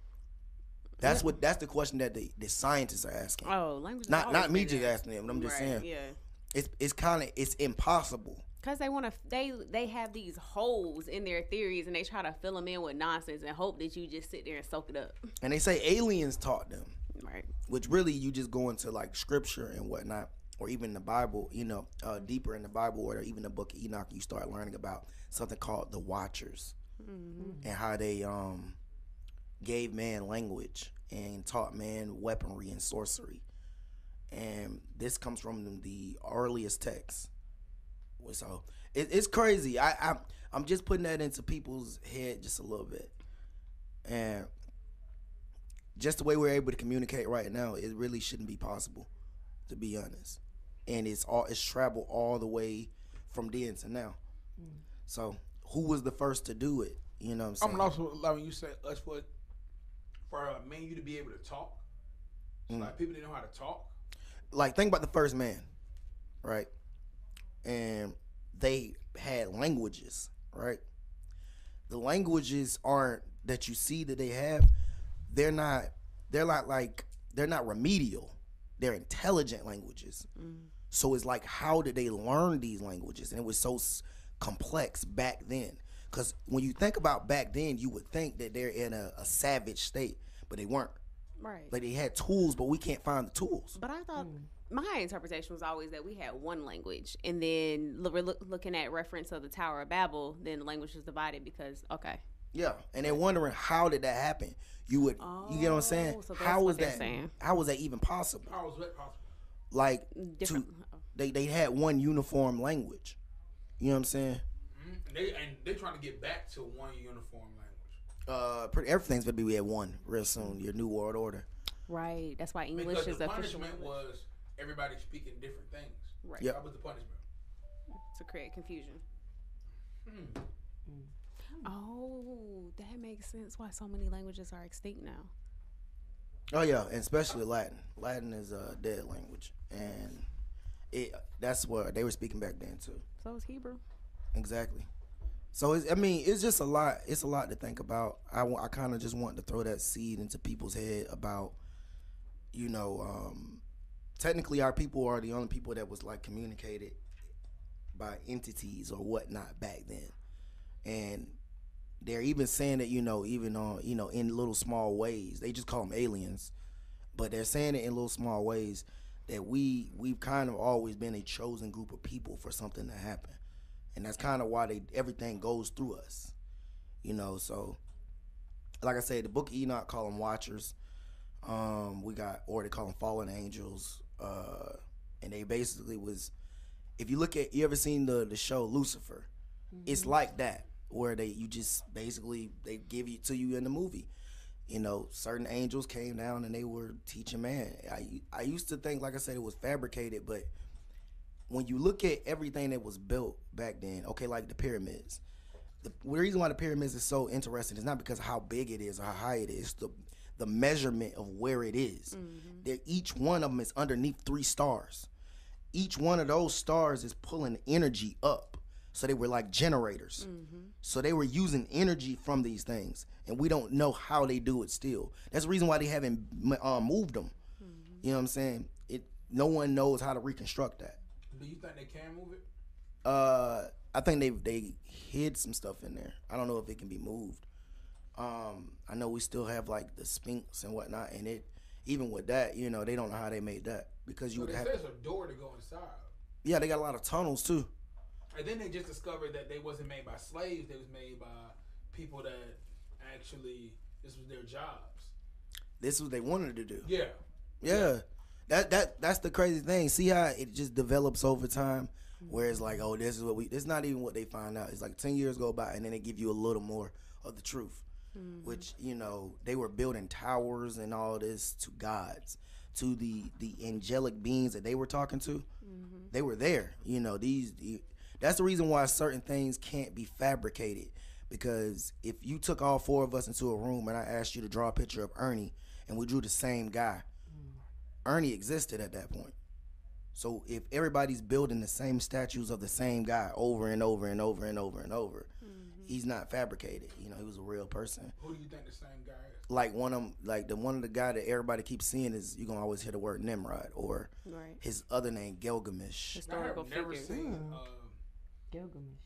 That's the question that the scientists are asking. Oh, language. Not me just asking them. I'm just saying. Yeah. It's impossible. Cause they have these holes in their theories and they try to fill them in with nonsense and hope that you just sit there and soak it up. And they say aliens taught them. Right. Which really you just go into like scripture and whatnot, or even the Bible, deeper in the Bible, or even the book of Enoch, you start learning about something called the Watchers, and how they gave man language and taught man weaponry and sorcery. And this comes from the earliest texts. So it's crazy. I'm just putting that into people's head just a little bit, and just the way we're able to communicate right now, it really shouldn't be possible, to be honest. And it's traveled all the way from then to now. So who was the first to do it? You know what I'm saying? I'm also loving you said us for man you to be able to talk. So like people didn't know how to talk. Like think about the first man, right? And they had languages, right? The languages aren't that you see that they have. They're not remedial. They're intelligent languages. So it's like, how did they learn these languages? And it was so complex back then. Because when you think about back then, you would think that they're in a savage state, but they weren't. Right. Like they had tools, but we can't find the tools. But I thought my interpretation was always that we had one language, and then we're looking at reference of the Tower of Babel. Then the language was divided because Yeah, and they're wondering how did that happen. You get what I'm saying? So how was that? How was that even possible? How was that possible? Like they had one uniform language. You know what I'm saying? They're trying to get back to one uniform language. Everything's gonna be at one real soon. Your new world order. Right. That's why English because is the official. punishment was everybody speaking different things. Right. Yep. That was the punishment. To create confusion. Oh, that makes sense why so many languages are extinct now. Oh yeah, and especially Latin. Latin is a dead language, and that's what they were speaking back then too. So is Hebrew. Exactly. So it's just a lot. It's a lot to think about. I kind of just want to throw that seed into people's head about, technically our people are the only people that was like communicated by entities or whatnot back then, and they're even saying that even on in little small ways. They just call them aliens, but they're saying it in little small ways that we've kind of always been a chosen group of people for something to happen. And that's kind of why everything goes through us, So, like I said, the Book of Enoch call them Watchers. They call them fallen angels. And they basically was, if you look at, you ever seen the show Lucifer? It's like that, where they give it to you in the movie. Certain angels came down and they were teaching man. I used to think, like I said, it was fabricated, but when you look at everything that was built back then, okay, like the pyramids, the reason why the pyramids is so interesting is not because of how big it is or how high it is, the measurement of where it is. Each one of them is underneath 3 stars. Each one of those stars is pulling energy up. So they were like generators. So they were using energy from these things, and we don't know how they do it still. That's the reason why they haven't moved them. You know what I'm saying? No one knows how to reconstruct that. Do you think they can move it? I think they hid some stuff in there. I don't know if it can be moved. I know we still have like the Sphinx and whatnot, and even with that, they don't know how they made that because you would have. There's a door to go inside. Yeah, they got a lot of tunnels too. And then they just discovered that they wasn't made by slaves; they was made by people that actually this was their jobs. This is what they wanted to do. Yeah. Yeah. That's the crazy thing. See how it just develops over time, where it's like, oh, this is what it's not even what they find out. It's like 10 years go by, and then they give you a little more of the truth, which they were building towers and all this to gods, to the angelic beings that they were talking to. They were there. That's the reason why certain things can't be fabricated, Because if you took all 4 of us into a room and I asked you to draw a picture of Ernie and we drew the same guy, Ernie existed at that point. So if everybody's building the same statues of the same guy over and over and over and over and over, he's not fabricated. You know, he was a real person. Who do you think the same guy is? Like one of the guy that everybody keeps seeing is, you're gonna always hear the word Nimrod, or his other name Gilgamesh. Historical figures. Gilgamesh.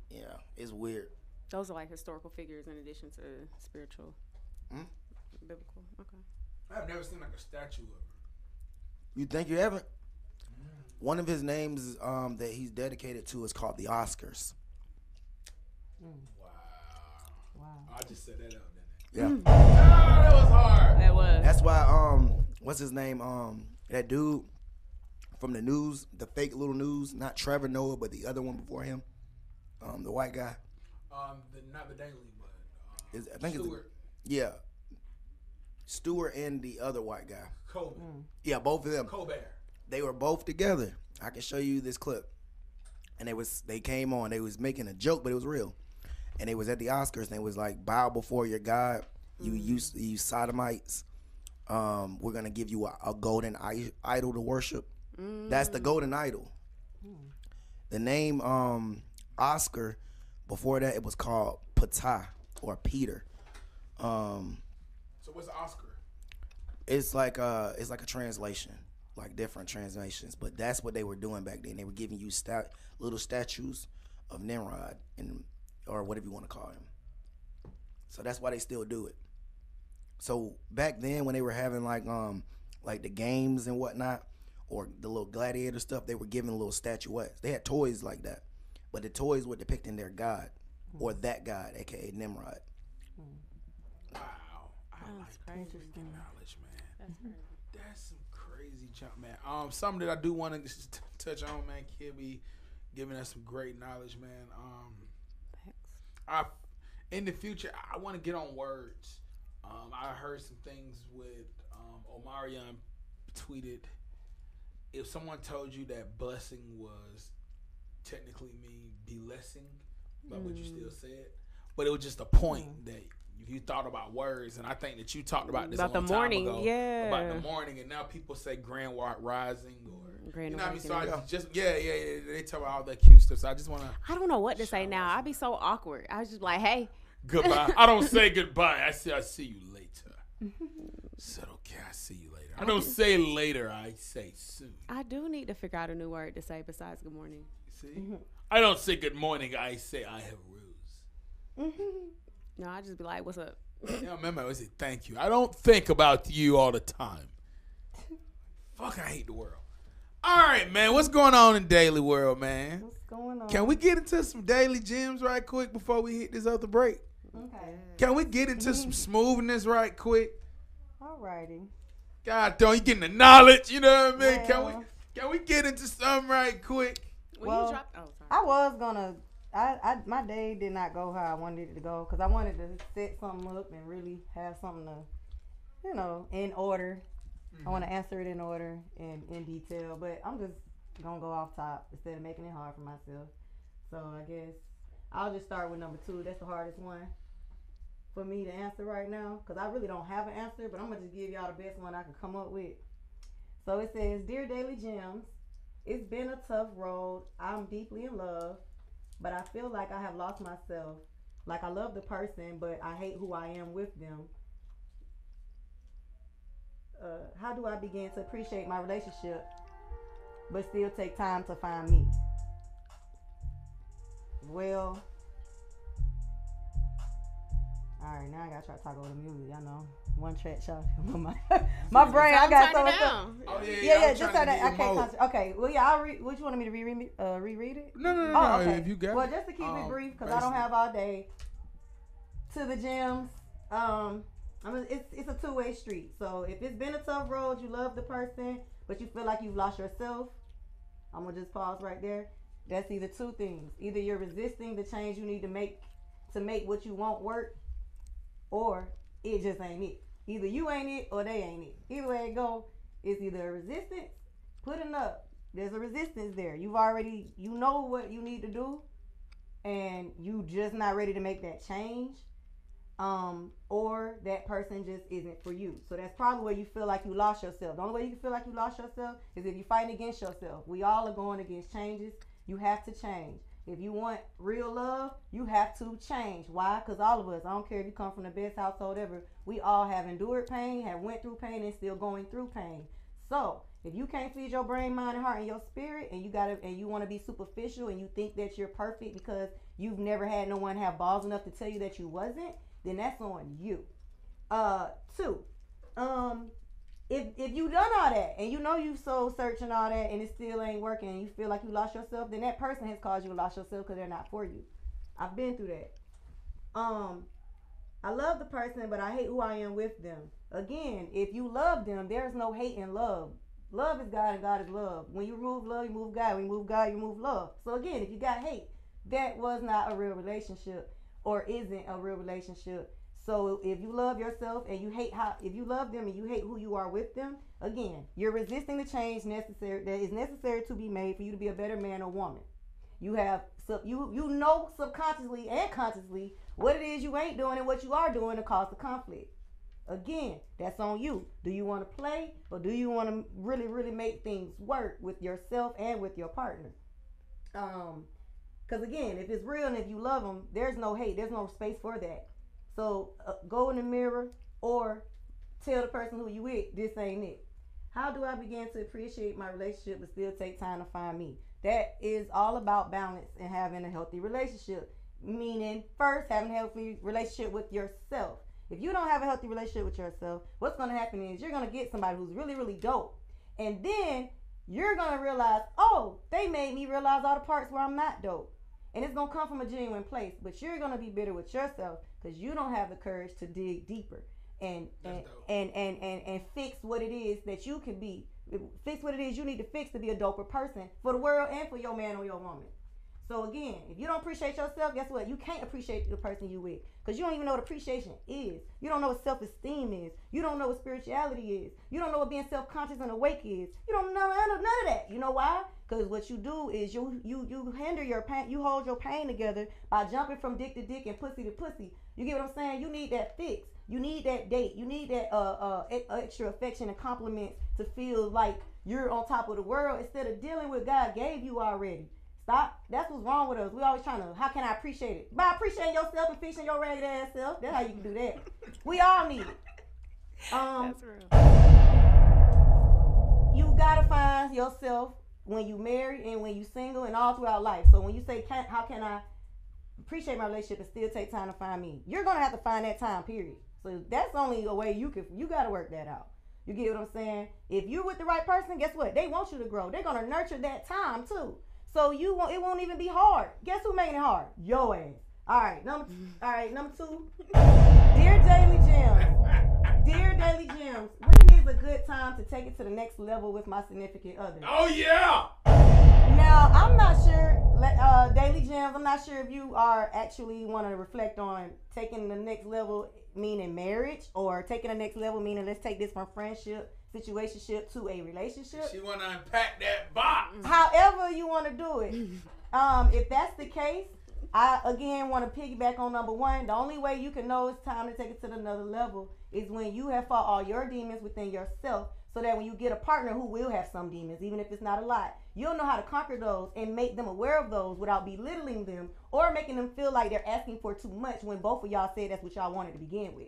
Yeah, it's weird. Those are like historical figures in addition to spiritual, biblical. Okay. I've never seen like a statue of her. You think you haven't? One of his names that he's dedicated to is called the Oscars. Wow. I just set that up, Yeah. didn't that was hard. That was. That's why what's his name? That dude from the news, the fake little news, not Trevor Noah, but the other one before him, the white guy. Not the Daily, but I think Stewart. Stewart and the other white guy. Colbert. Yeah, both of them. Colbert. They were both together. I can show you this clip. And they came on. They was making a joke, but it was real. And it was at the Oscars, and it was like, bow before your God. You sodomites. We're gonna give you a golden idol to worship. That's the golden idol. The name Oscar. Before that, it was called Ptah or Peter. So what's Oscar? It's like a translation, like different translations. But that's what they were doing back then. They were giving you little statues of Nimrod, or whatever you want to call him. So that's why they still do it. So back then, when they were having like the games and whatnot, or the little gladiator stuff, they were giving little statuettes. They had toys like that. But the toys were depicting their god, or that god, aka Nimrod. Wow, I like that knowledge, man. That's some crazy jump, man. Something that I do want to touch on, man. Kid be giving us some great knowledge, man. In the future, I want to get on words. I heard some things with Omarion tweeted. If someone told you that blessing was technically mean blessing, but would you still say it? But it was just a point that if you thought about words, and I think that you talked about this about the morning, time ago, about the morning, and now people say grand rising or grand you know what I mean. So awakening. I just they talk about all that cute stuff. So I just want to. I don't know what to say now. I'd be so awkward. I was just like, hey. Goodbye. I don't say goodbye. I say I see you later. So okay, I see you later. I don't say later. I say soon. I do need to figure out a new word to say besides good morning. See, I don't say good morning. I say I have rules. No, I just be like, what's up? Yeah, remember I always say thank you. I don't think about you all the time. Fuck, I hate the world. All right, man. What's going on in Daily World, man? What's going on? Can we get into some daily gems right quick before we hit this other break? Okay. Can we get into some smoothness right quick? Alrighty. God damn, you getting the knowledge, you know what I mean? Well, Can we get into something right quick? Well, I was gonna. My day did not go how I wanted it to go because I wanted to set something up and really have something to, in order. I want to answer it in order and in detail, but I'm just gonna go off top instead of making it hard for myself. So I guess I'll just start with number 2. That's the hardest one for me to answer right now because I really don't have an answer, but I'm gonna just give y'all the best one I can come up with. So it says, "Dear Daily Gems, it's been a tough road. I'm deeply in love, but I feel like I have lost myself. Like I love the person, but I hate who I am with them. How do I begin to appreciate my relationship, but still take time to find me?" Well, all right, now I gotta try to talk over the music. Y'all know, one track shot. my brain, I got so much stuff. Oh Yeah, just so that I can't concentrate. Okay, well, yeah, I'll read. What you wanted me to reread it? No. Okay. If you got well, just to keep it brief, because I don't have all day. To the gems, it's a two-way street. So if it's been a tough road, you love the person, but you feel like you've lost yourself, I'm gonna just pause right there. That's either two things. Either you're resisting the change you need to make what you want work, or it just ain't it. Either you ain't it or they ain't it. Either way it go, it's either a resistance, putting up. There's a resistance there. You know what you need to do, and you just not ready to make that change, or that person just isn't for you. So that's probably where you feel like you lost yourself. The only way you can feel like you lost yourself is if you're fighting against yourself. We all are going against changes. You have to change. If you want real love, you have to change. Why? Because all of us, I don't care if you come from the best household ever, we all have endured pain, have went through pain, and still going through pain. So if you can't feed your brain, mind, and heart, and your spirit, and you want to be superficial, and you think that you're perfect because you've never had no one have balls enough to tell you that you wasn't, then that's on you. 2, if you done all that and you know you soul searching all that and it still ain't working and you feel like you lost yourself, then that person has caused you to lose yourself because they're not for you. I've been through that. I love the person, but I hate who I am with them. Again, if you love them, there's no hate in love. Love is God and God is love. When you remove love, you move God. When you move God, you move love. So again, if you got hate, that was not a real relationship or isn't a real relationship. So if you love yourself and you hate if you love them and you hate who you are with them, again, you're resisting the change that is necessary to be made for you to be a better man or woman. You have you know subconsciously and consciously what it is you ain't doing and what you are doing to cause the conflict. Again, that's on you. Do you want to play or do you want to really, really make things work with yourself and with your partner? Because again, if it's real and if you love them, there's no hate. There's no space for that. So go in the mirror or tell the person who you with, this ain't it. How do I begin to appreciate my relationship but still take time to find me? That is all about balance and having a healthy relationship. Meaning, first, having a healthy relationship with yourself. If you don't have a healthy relationship with yourself, what's going to happen is you're going to get somebody who's really, really dope. And then you're going to realize, oh, they made me realize all the parts where I'm not dope. And it's going to come from a genuine place. But you're going to be bitter with yourself because you don't have the courage to dig deeper and fix what it is that you can be. Fix what it is you need to fix to be a doper person for the world and for your man or your woman. So again, if you don't appreciate yourself, guess what? You can't appreciate the person you with because you don't even know what appreciation is. You don't know what self-esteem is. You don't know what spirituality is. You don't know what being self-conscious and awake is. You don't know none of that. You know why? Because what you do is you hinder your pain. You hold your pain together by jumping from dick to dick and pussy to pussy. You get what I'm saying? You need that fix. You need that date. You need that extra affection and compliments to feel like you're on top of the world instead of dealing with God gave you already. Stop. That's what's wrong with us. We always trying to, how can I appreciate it? By appreciating yourself and fixing your ragged ass self. That's how you can do that. We all need it. That's real. You gotta find yourself when you married and when you single and all throughout life. So when you say, how can I appreciate my relationship and still take time to find me? You're gonna have to find that time, period. So that's only a way you gotta work that out. You get what I'm saying? If you're with the right person, guess what? They want you to grow. They're gonna nurture that time too. So it won't even be hard. Guess who making it hard? Your ass. All right, number 2. Dear Daily Gems, when is a good time to take it to the next level with my significant other? Oh yeah. Now I'm not sure, Daily Gems. I'm not sure if you are actually want to reflect on taking the next level, meaning marriage, or taking the next level, meaning let's take this from friendship, situationship to a relationship. She want to unpack that box. However you want to do it. If that's the case, I again want to piggyback on number 1. The only way you can know it's time to take it to another level is when you have fought all your demons within yourself, so that when you get a partner who will have some demons, even if it's not a lot, you'll know how to conquer those and make them aware of those without belittling them or making them feel like they're asking for too much when both of y'all said that's what y'all wanted to begin with.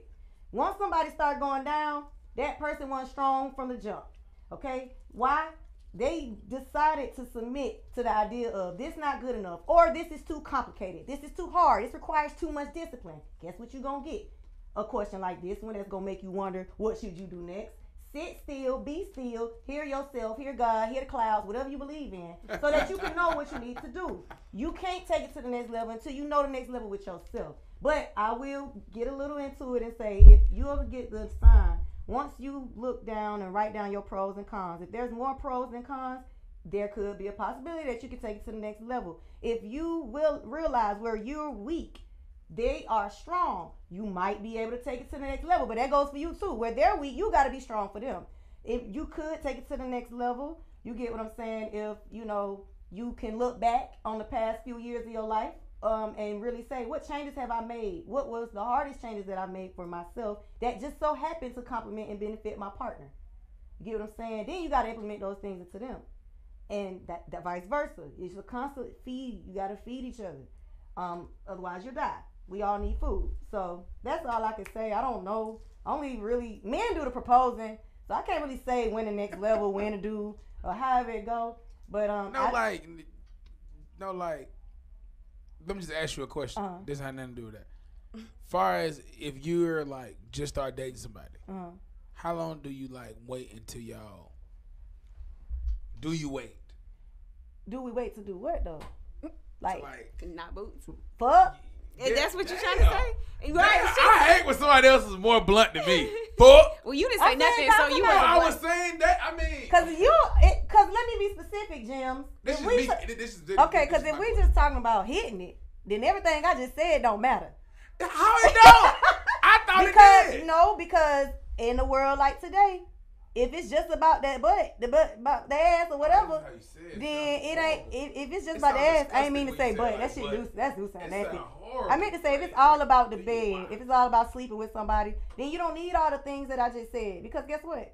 Once somebody start going down, that person wasn't strong from the jump. Okay? Why? They decided to submit to the idea of this not good enough, or this is too complicated, this is too hard, this requires too much discipline. Guess what you're gonna get? A question like this one that's gonna make you wonder, what should you do next? Sit still, be still, hear yourself, hear God, hear the clouds, whatever you believe in, so that you can know what you need to do. You can't take it to the next level until you know the next level with yourself. But I will get a little into it and say, if you ever get the sign, once you look down and write down your pros and cons, if there's more pros than cons, there could be a possibility that you can take it to the next level. If you will realize where you're weak, they are strong, you might be able to take it to the next level. But that goes for you too. Where they're weak, you got to be strong for them. If you could take it to the next level, you get what I'm saying? If, you can look back on the past few years of your life, and really say, what changes have I made? What was the hardest changes that I made for myself that just so happened to complement and benefit my partner? You get what I'm saying? Then you got to implement those things into them. And that vice versa. It's a constant feed. You got to feed each other. Otherwise you'll die. We all need food. So that's all I can say. I don't know. Only really, men do the proposing. So I can't really say when the next level, when to do, or however it go. But let me just ask you a question. This has nothing to do with that. Far as if you're like just start dating somebody, how long do you like wait until y'all? Do you wait? Do we wait to do what though? Like not boots. Fuck. Yeah, that's what you're trying to say? Right. I hate when somebody else is more blunt than me. Fuck. Well, you didn't say nothing, so you wasn't. I was saying that. I mean, cause let me be specific, Jim. This is okay. Cause if we just talking about hitting it, then everything I just said don't matter. How it don't? I thought it did. Because in a world like today, if it's just about that about the ass or whatever, then it ain't. If it's just about the ass, I ain't mean to say butt. That shit that's do sound nasty. I meant to say if it's all about the bed, if it's all about sleeping with somebody, then you don't need all the things that I just said. Because guess what?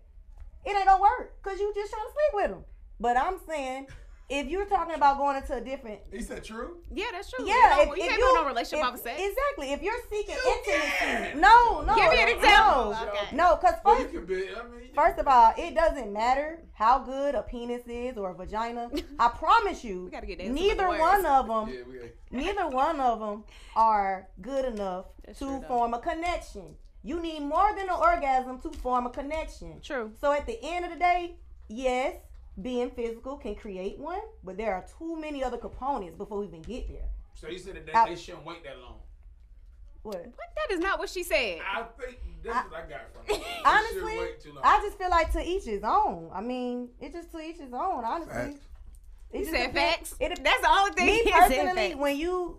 It ain't gonna work. Cause you just trying to sleep with them. But I'm saying, if you're talking about going into a different, is that true? Yeah, that's true. Yeah, you can't build no relationship off of sex. Exactly. If you're seeking intimacy, no. Give me an example. No, because first of all, it doesn't matter how good a penis is or a vagina. I promise you, neither one of them are good enough to form a connection. You need more than an orgasm to form a connection. True. So at the end of the day, yes, being physical can create one, but there are too many other components before we even get there. So you said that they shouldn't wait that long. What? That is not what she said. I think that's what I got from it. Honestly, I just feel like to each his own. I mean, it's just to each his own, honestly. Facts. You said facts? That's the only thing me personally, when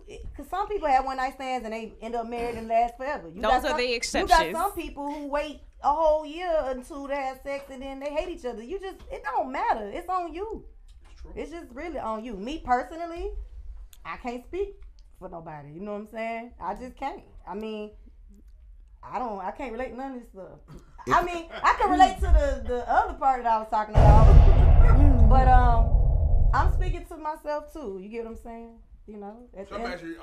because some people have one night stands and they end up married and last forever. Those are the exceptions. You got some people who wait a whole year until they have sex and then they hate each other. It don't matter. It's on you. It's true. It's just really on you. Me personally, I can't speak for nobody. You know what I'm saying? I just can't. I mean, I can't relate to none of this stuff. I mean, I can relate to the other part that I was talking about. But I'm speaking to myself too. You get what I'm saying? You know. So I'm actually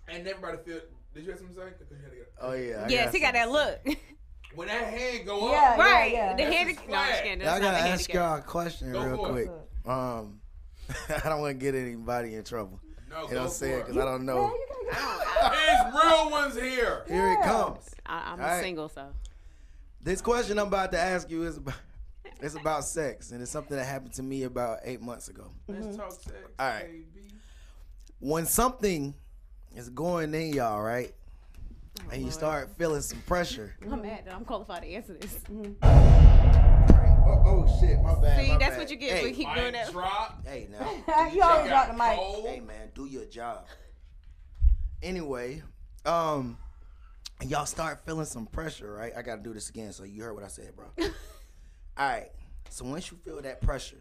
and everybody feel. Did you have something to say? Oh yeah. Yes, he got that look. When that hand go yeah, up, right? Yeah. The hand. No, I gotta ask y'all a question real quick. I don't want to get anybody in trouble. No, you know what I'm saying? Because I don't know. There's real ones here. Here it comes. I'm single, so. This question I'm about to ask you is about sex, and it's something that happened to me about 8 months ago. Let's talk sex, all right. baby. When something is going in y'all, right? And you start feeling some pressure. I'm mad that I'm qualified to answer this. Oh shit, my bad. See, my that's bad. what you get for keep doing that. Hey, now. You always drop the mic. Hey man, do your job. Anyway, y'all start feeling some pressure, right? I gotta do this again, so you heard what I said, bro. All right. So once you feel that pressure,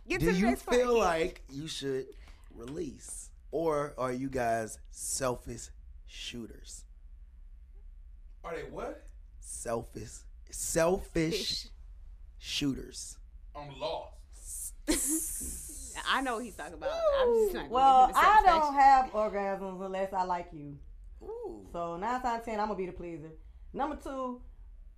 do you feel like you should release? Or are you guys selfish shooters? Are they what? Selfish shooters. I'm lost. I know what he's talking about. I'm just not well, I don't have orgasms unless I like you. Ooh. So 9 times out of 10, I'm gonna be the pleaser. Number 2.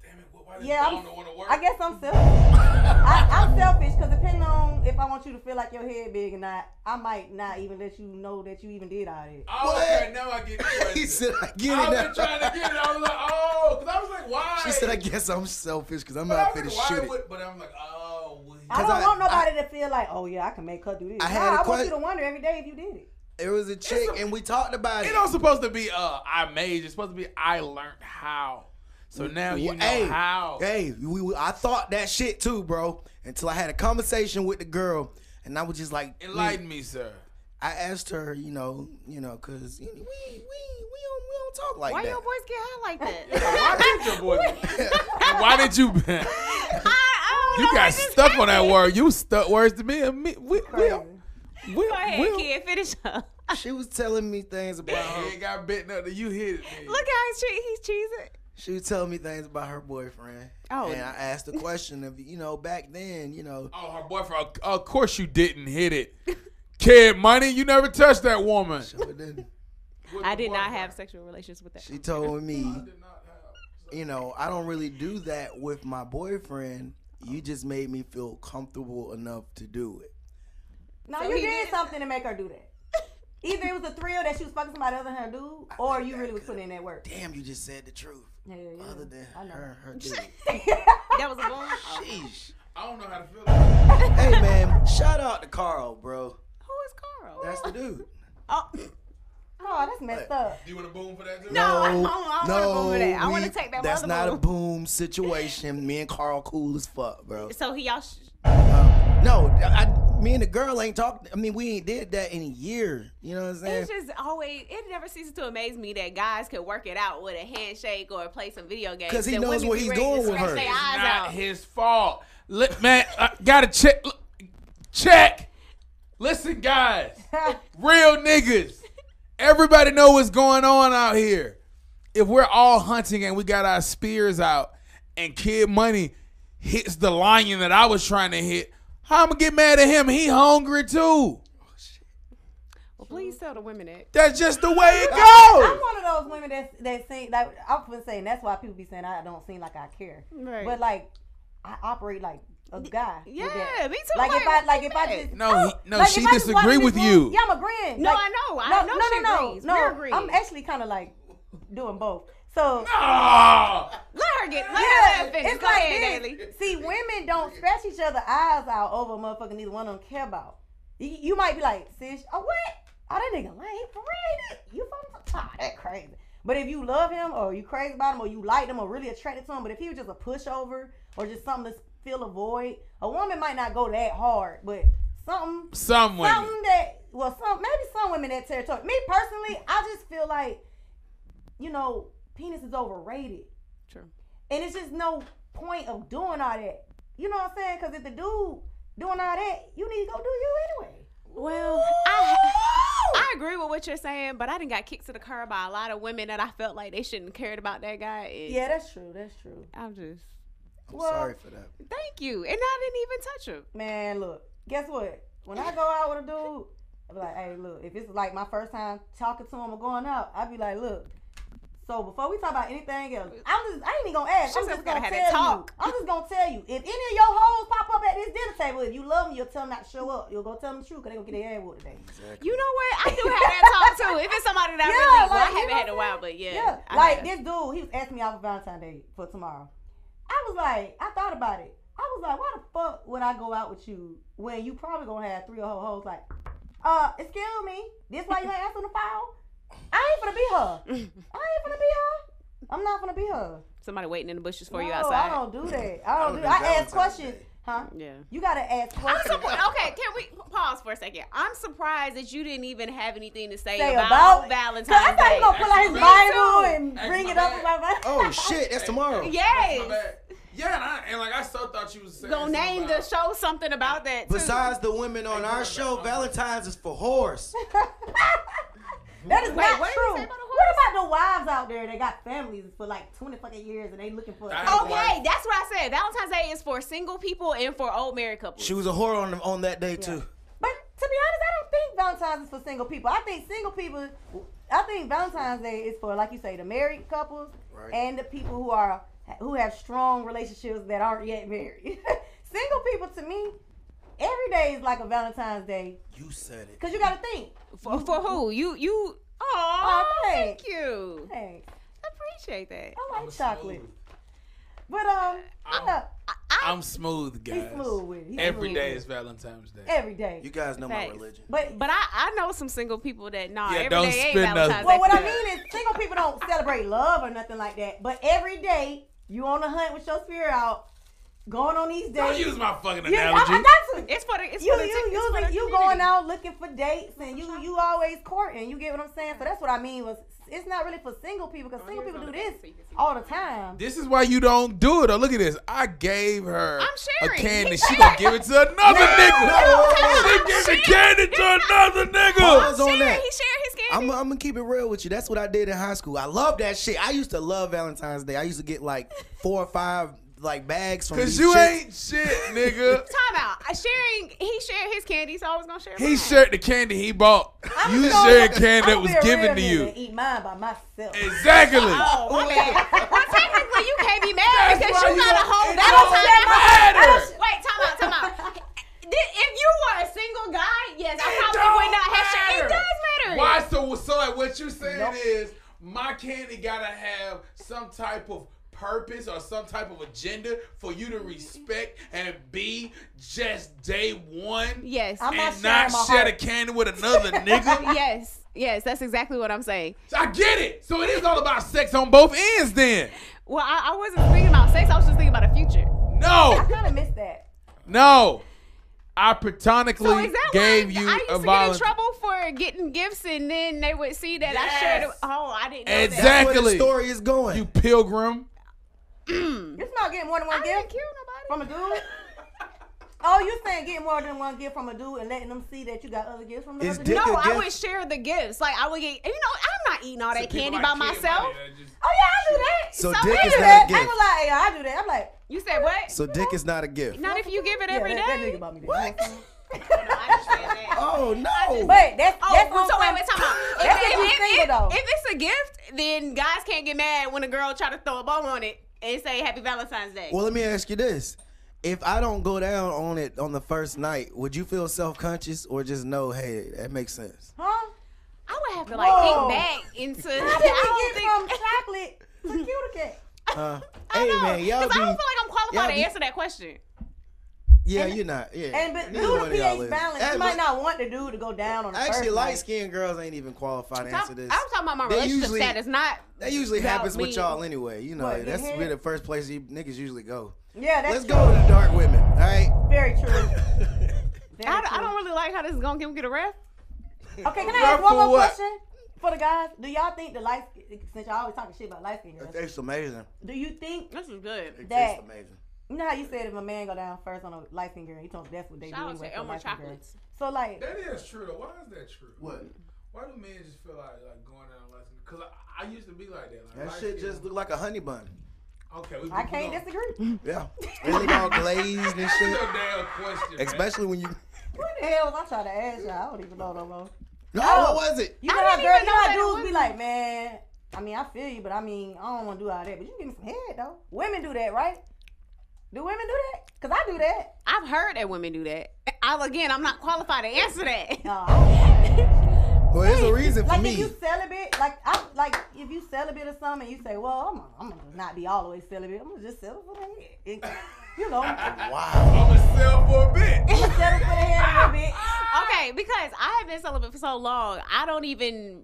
Damn it! Why does don't want to work? I guess I'm selfish. I'm selfish because depending on if I want you to feel like your head big or not, I might not even let you know that you even did all that. Oh, okay, now I get it. He said, I get it. I've been trying to get it. I was like, oh, because I was like, why? She said, I guess I'm selfish because I'm not finna shoot it. But I'm like, oh. I don't want nobody to feel like, oh yeah, I can make her do this. I want you to wonder every day if you did it. It was a chick, and we talked about it. It don't supposed to be I made. It's supposed to be I learned how. So now you know how. Hey, I thought that shit too, bro. Until I had a conversation with the girl, and I was just like, enlighten me, sir. I asked her, you know, cause we don't talk like why that. Why your boys get high like that? Yeah, why did your boys? And why did you? You got stuck on that word. You stuck words to me. Go ahead, kid. Finish up. She was telling me things about her. He ain't got bitten up that you hit it. Man. Look how he's cheesing. She was telling me things about her boyfriend. Oh. And I asked the question of, back then, Oh, her boyfriend. Of course you didn't hit it. Kid Money, you never touched that woman. Sure didn't. I did not have sexual relations with that. She told me, I don't really do that with my boyfriend. You just made me feel comfortable enough to do it. No, so you did something to make her do that. Either it was a thrill that she was fucking somebody other than her dude, or you really was putting in that work. Damn, you just said the truth. Yeah. Other than her dude. That was a boom? Sheesh. I don't know how to feel about it. Hey, man, shout out to Carl, bro. Who is Carl? That's the dude. Oh, that's messed up. Do you want a boom for that, too? No, I don't want to boom for that. I want to take that That's other not boom. a boom situation. Me and Carl cool as fuck, bro. So y'all... No, me and the girl ain't talked. I mean, we ain't did that in a year. You know what I'm saying? It's just always, it never ceases to amaze me that guys can work it out with a handshake or play some video games. Because he that knows women where be he's ready to going with scratch her. their It's eyes not out. his fault. Man, I gotta check. Check. Listen, guys. Real niggas. Everybody know what's going on out here. If we're all hunting and we got our spears out and Kid Money hits the lion that I was trying to hit, how I'm gonna get mad at him? He hungry too. Well, please tell the women that. That's just the way it I'm goes. one of those women that seem like I've been saying. That's why people be saying I don't seem like I care. Right. But like I operate like a guy. with Yeah, that. me too. Like if I just No, she disagree with you. Yeah, I'm agreeing. No, Like, I know. I know she agrees. No, We're agreeing. I'm actually kind of like doing both. So Ah. Let her finish. it's Go like ahead, this. Daily. See, women don't scratch each other's eyes out over a motherfucker neither one of them care about. You might be like, sis, oh what? Oh, that nigga lame for real. You from that crazy. But if you love him or you crazy about him or you like him or really attracted to him, but if he was just a pushover or just something to fill a void, a woman might not go that hard, but something that maybe some women that territory. Me personally, I just feel like, penis is overrated. True. And it's just no point of doing all that. You know what I'm saying? Because if the dude doing all that, you need to go do you anyway. Well, I agree with what you're saying, but I done got kicked to the curb by a lot of women that I felt like they shouldn't have cared about that guy. And Yeah, that's true. I'm just... I'm sorry for that. Thank you. And I didn't even touch him. Man, look, guess what? When I go out with a dude, I be like, hey, look, if it's like my first time talking to him or going out, I be like, look, so before we talk about anything else, I ain't even gonna ask. I'm just gonna tell you. I'm just gonna tell you. If any of your hoes pop up at this dinner table, if you love them, you'll tell them not to show up. You'll go tell them the truth because they gonna get their ass whooped today. Exactly. You know what? I do have that talk too. If it's somebody that I haven't had in a while, but yeah. Like this dude, he was asking me out for Valentine's Day for tomorrow. I thought about it. I was like, why the fuck would I go out with you when you probably gonna have 3 or 4 hoes? Like, excuse me, this why you ain't answering the phone? I ain't finna be her. I'm not finna be her. Somebody waiting in the bushes for you No, outside. I don't do that. I ask questions. Huh? Yeah. You gotta ask questions. Okay, can we pause for a second? I'm surprised that you didn't even have anything to say Say about Valentine's Day. I thought he gonna pull out his Bible and bring it up in my Bible. Oh shit, that's tomorrow. Yes. Yeah, and I so thought you was saying Gonna name the show something about that too. Besides the women on our show, Valentine's is for whores. That is not what did true. you say about the What about the wives out there that got families for like 20 fucking years and they looking for? Okay, that's what I said. Valentine's Day is for single people and for old married couples. She was a whore on that day too. But to be honest, I don't think Valentine's is for single people. I think Valentine's Day is for, like you say, the married couples and the people who have strong relationships that aren't yet married. Single people, to me, every day is like a Valentine's Day. You said it. Cause you gotta think. For who? You. Oh, thank you. Thanks. I appreciate that. I like chocolate. But I'm smooth, guys. He's smooth with it. Every day is Valentine's Day. Every day. You guys know my religion. But I know some single people that every don't day ain't spend Valentine's Day. well, what I mean is single people don't celebrate love or nothing like that. But every day you on the hunt with your spirit out. going on these dates. Don't use my fucking Yeah, analogy. It's for the it's You for the you going out looking for dates and you always courting. You get what I'm saying? So that's what I mean was it's not really for single people because single people do this all the time. This is why you don't do it. Oh, look at this. I gave her I'm a sharing. candy. She gonna give it to another nigga. She gave the candy to another nigga. Pause on that. He shared his candy. I'm gonna keep it real with you. That's what I did in high school. I love that shit. I used to love Valentine's Day. I used to get like 4 or 5 like bags from. Cause these you chicks. ain't shit, nigga. Time out. He shared his candy, so I was gonna share mine. He shared the candy he bought. I'm You gonna- shared candy that I'm was gonna be a given real to nigga you. and eat mine by myself. Exactly. Oh, my bad. Well, technically, you can't be mad That's because why you you got a don't- whole it Valentine's don't matter. Wait, time out. If you were a single guy, yes, I probably would not have shared. It does matter. Why? So like what you're saying is my candy gotta have some type of purpose or some type of agenda for you to respect and be just day one. Yes. I'm and not not sharing my share the heart. candy with another nigga. Yes, that's exactly what I'm saying. I get it. So it is all about sex on both ends then. Well, I wasn't thinking about sex. I was just thinking about the future. I No. kind of missed that. No. I platonically So is that gave why you I used a to get in volunteer. trouble for getting gifts and then they would see that I shared it? Oh, I didn't know That's Exactly. where the story is going. You pilgrim. It's not getting more than one that. I didn't gift kill from nobody. a dude. Oh, you saying getting more than one gift from a dude and letting them see that you got other gifts from the Is other dick dude? No, a I gift? would share the gifts. Like I would get, I'm not eating all that candy People by like kid myself. money that just- Oh yeah, I do that. So So dick I is do not I a ain't gift. gonna lie, yeah, I do that. I'm like, You said what? So dick is not a gift. Not if you give it yeah, every that day. nigga bought me that. What? I understand that. Oh no. But that's Oh, what so I'm wait, saying. time out. That's if you single though. If it's a gift, then guys can't get mad when a girl try to throw a bow on it and say Happy Valentine's Day. Well, let me ask you this. If I don't go down on it on the first night, would you feel self-conscious or just know, hey, that makes sense? Huh? I would have to Whoa. think back into. How did we get from chocolate to cutie cat? Hey, man, y'all Because be... I don't feel like I'm qualified y'all to be- answer that question. Yeah, you're not. Yeah. And but Neither do one the of y'all pH is. balance. Hey, You might but not want the dude to go down on the Actually, first night. light-skinned girls ain't even qualified to answer this. I'm talking about my They relationship usually- status, not. That usually about happens with me. y'all anyway. You know, What, that's get where head? the first place you niggas usually go. Yeah, that's Let's true. go to the dark women, all right? Very true. I don't really like how this is going. Can we get a ref? Okay, can I Ref ask one for more what? question for the guys? Do y'all think the light, since y'all always talking shit about light skin girls, It tastes amazing. do you think This is good. It That- tastes amazing. you know how you said if a man go down first on a light skin girl, he told that's what they Shout do out anyway to for Elmer light-skinned girls. Chocolates. So like, That is true though. Why is that true? What? Why do men just feel like going down lesson? Because I used to be like that. Like, That shit just look like a honey bun. Okay, I can't disagree. Yeah. It look all glazed and That's shit. a damn question. Especially when you... What the hell was I trying to ask y'all? I don't even know no more. No, Oh. what was it? You know I how didn't girls, even you know know that how it dudes be was- like, man. I mean, I feel you, but I mean, I don't want to do all that. But you give me some head though. Women do that, right? Do women do that? Cause I do that. I've heard that women do that. I'm not qualified to answer that. No, I don't. Well, there's a reason for Like me. if you celibate, like if you celibate or something, and you say, well, I'm gonna not be all the way celibate. I'm gonna just settle for the head. You know, Wow. I'm going to sell for a bit. settle for the head a little bit. Okay, because I have been celibate for so long, I don't even.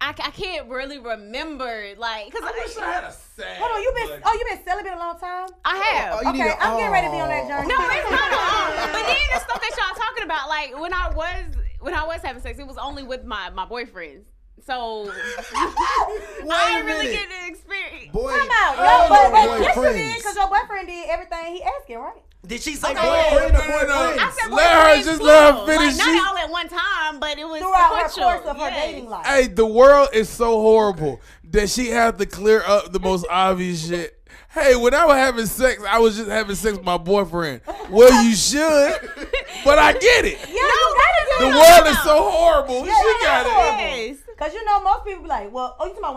I can't really remember, like, because I wish I had a sad. Hold on, you buddy. been celibate a long time? I have. Oh, you need Okay, a- I'm getting ready to be on that journey. No, it's not. But then the stuff that y'all talking about, like when I was having sex, it was only with my boyfriends. So I didn't really get the experience. Boy, Come out. oh, But yes, you boyfriends. did, because your boyfriend did everything he asking, right? Did she say Okay. boyfriend or No, no, no. boyfriend? I said Let her boyfriends just too. let her finish. Like, She- not all at one time, but it was Throughout her sequential. course of her Yes. dating life. Hey, the world is so horrible that she had to clear up the most obvious shit. Hey, when I was having sex, I was just having sex with my boyfriend. Well, you should, but I get it. Yeah, you gotta The do it. world is so horrible. Yeah, She yeah, got yeah. it. Yes. Cause you know most people be like, well, oh, you talking about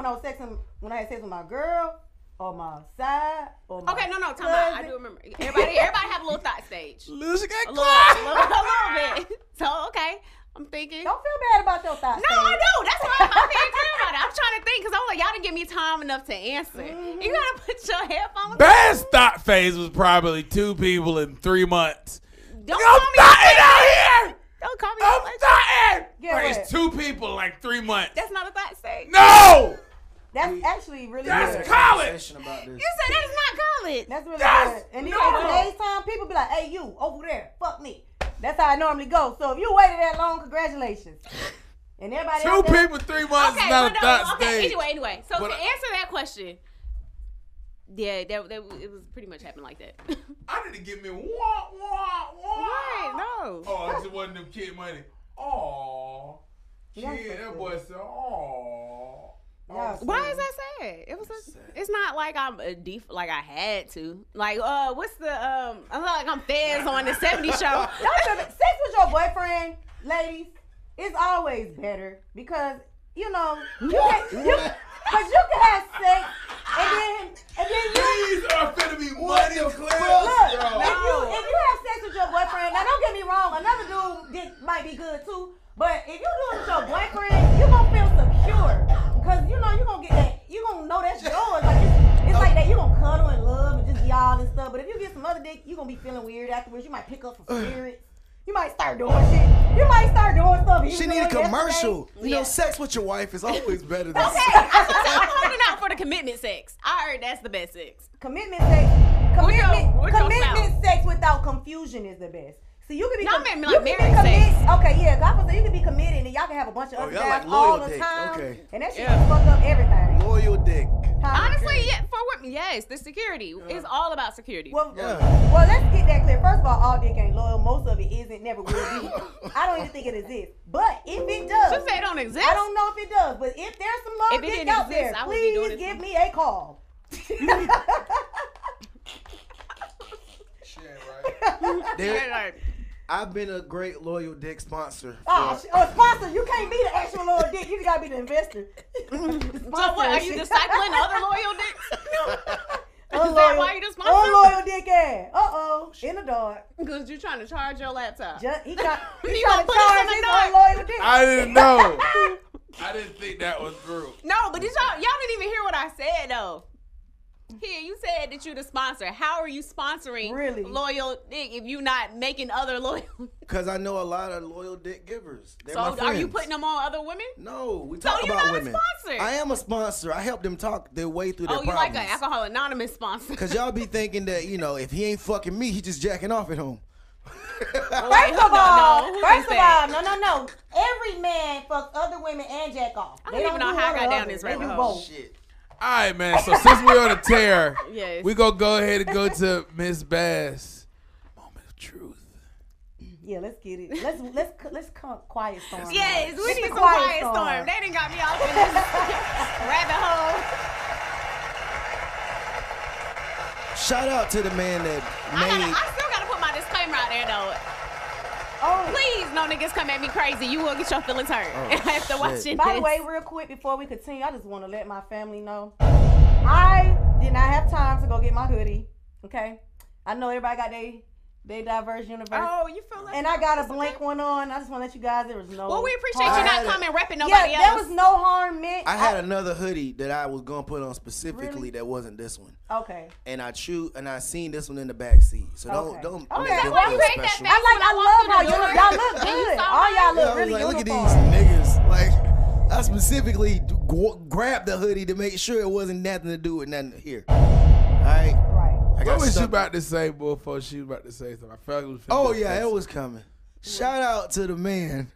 when I had sex with my girl or my side or my Okay, no, time out. I cousin? do remember. Everybody have a little thought stage. Lil, she got A quiet. little bit. So okay, I'm thinking. Don't feel bad about your thoughts. No, I don't. That's why I'm being clear about it. I'm trying to think because I'm like, y'all didn't give me time enough to answer. Mm-hmm. You gotta put your headphones. Best thought phase was probably 2 people in 3 months. Don't I'm call me. thoughting out here. Don't call me. I'm thoughting. Get Like, what? it's 2 people in like 3 months. That's not a thought stage. No. That's actually really That's good. college. About this. You said that is not college. That's really That's good. And then no. in today's time, people be like, hey, you, over there, fuck me. That's how I normally go. So if you waited that long, congratulations. And everybody 2 out there, people, 3 months Okay, is not but a thought no, stage. Anyway. So But to answer that question, yeah, that it was pretty much happening like that. I need to get me wah. Right, no. Oh, it just wasn't them kid money. Oh, Yeah, shit, so that boy said, oh. Yeah, so- Why is that sad? It was. It's not like I'm a like I had to. Like, what's the I'm not like I'm fans on the '70s show. Sex with your boyfriend, ladies, is always better because you know you can have sex and then you. These are finna be money clips, Look, bro. if you have sex with your boyfriend, now don't get me wrong, another dude dick might be good too. But if you do it with your boyfriend, you gonna feel secure because you know you gonna get that. You gonna know that's yours. Like it's like that. You gonna cuddle and love and just y'all and stuff. But if you get some other dick, you gonna be feeling weird afterwards. You might pick up some spirits. You might start doing shit. You might start doing stuff. you She was need a doing commercial. yesterday. You know, sex with your wife is always better than Okay, sex. I'm holding out for the commitment sex. I heard that's the best sex. Commitment sex. What goes Commitment sex without confusion is the best. So you can be. No, I meant you like can be married committed. sex. Okay, yeah. God forbid you can be committed and y'all can have a bunch of other y'all guys like loyal all the dick. time. Okay. And that shit Yeah. can fuck up everything. Loyal dick. Honestly, yeah, for women, yes, the security is all about security. Well, Yeah. well, let's get that clear. First of all dick ain't loyal. Most of it isn't, never will be. I don't even think it exists. But if it does, Just say it don't exist. I don't know if it does. But if there's some If love it dick didn't out exist, there, I would be doing please it give too. me a call. Shit, right? There- I've been a great loyal dick sponsor. Sponsor, you can't be the actual loyal dick. You just gotta be the investor. So what? Are you discipling other loyal dicks? Is that Unloyal- why you the sponsor? Unloyal dick ass. In the dark. Because you're trying to charge your laptop. He You trying gonna to put us charge in the his dark? unloyal dick. I didn't know. I didn't think that was true. No, but y'all didn't even hear what I said though. Here, you said that you're the sponsor. How are you sponsoring Really? loyal dick if you're not making other loyal? Because I know a lot of loyal dick givers. They're my So are you friends. putting them on other women? No, we So talk you're about not a women. sponsor. I am a sponsor. I help them talk their way through their Oh, you problems. like an Alcohol Anonymous sponsor? Because y'all be thinking that, you know, if he ain't fucking me, he just jacking off at home. First of all, Who first is of that? all, no. Every man fucks other women and jack off. I don't even know how I got down this They do rabbit hole. both. Shit. All right, man. So since we're on a tear, Yes. we gonna go ahead and go to Miss Bass. Moment of truth. Yeah, let's get it. Let's come quiet storm. Yes, we It's need the some quiet storm. storm. They done got me off in this rabbit hole. Shout out to the man that I still gotta put my disclaimer out there though. Oh, Please, no niggas come at me crazy. You will get your feelings hurt after shit. watching by this. the way, real quick before we continue, I just want to let my family know I did not have time to go get my hoodie. Okay, I know everybody got they diverse universe. Oh, you feel like And I got a blank one on. I just want to let you guys. There was no. Well, we appreciate I you not had a- coming repping Yeah, nobody there else. was no harm meant. I had another hoodie that I was gonna put on specifically Really? that wasn't this one, Okay. and I seen this one in the back seat. So Okay. don't Okay, make them well, feel you ain't special. that I love how y'all look And you good. saw All y'all Yeah, I look was really like, look at uniform. these niggas. Like, I specifically grabbed the hoodie to make sure it wasn't nothing to do with nothing here. All right. Right. I got What was she stuck- about to say before she was about to say something? I felt like it was. Oh yeah, it was coming. Shout out to the man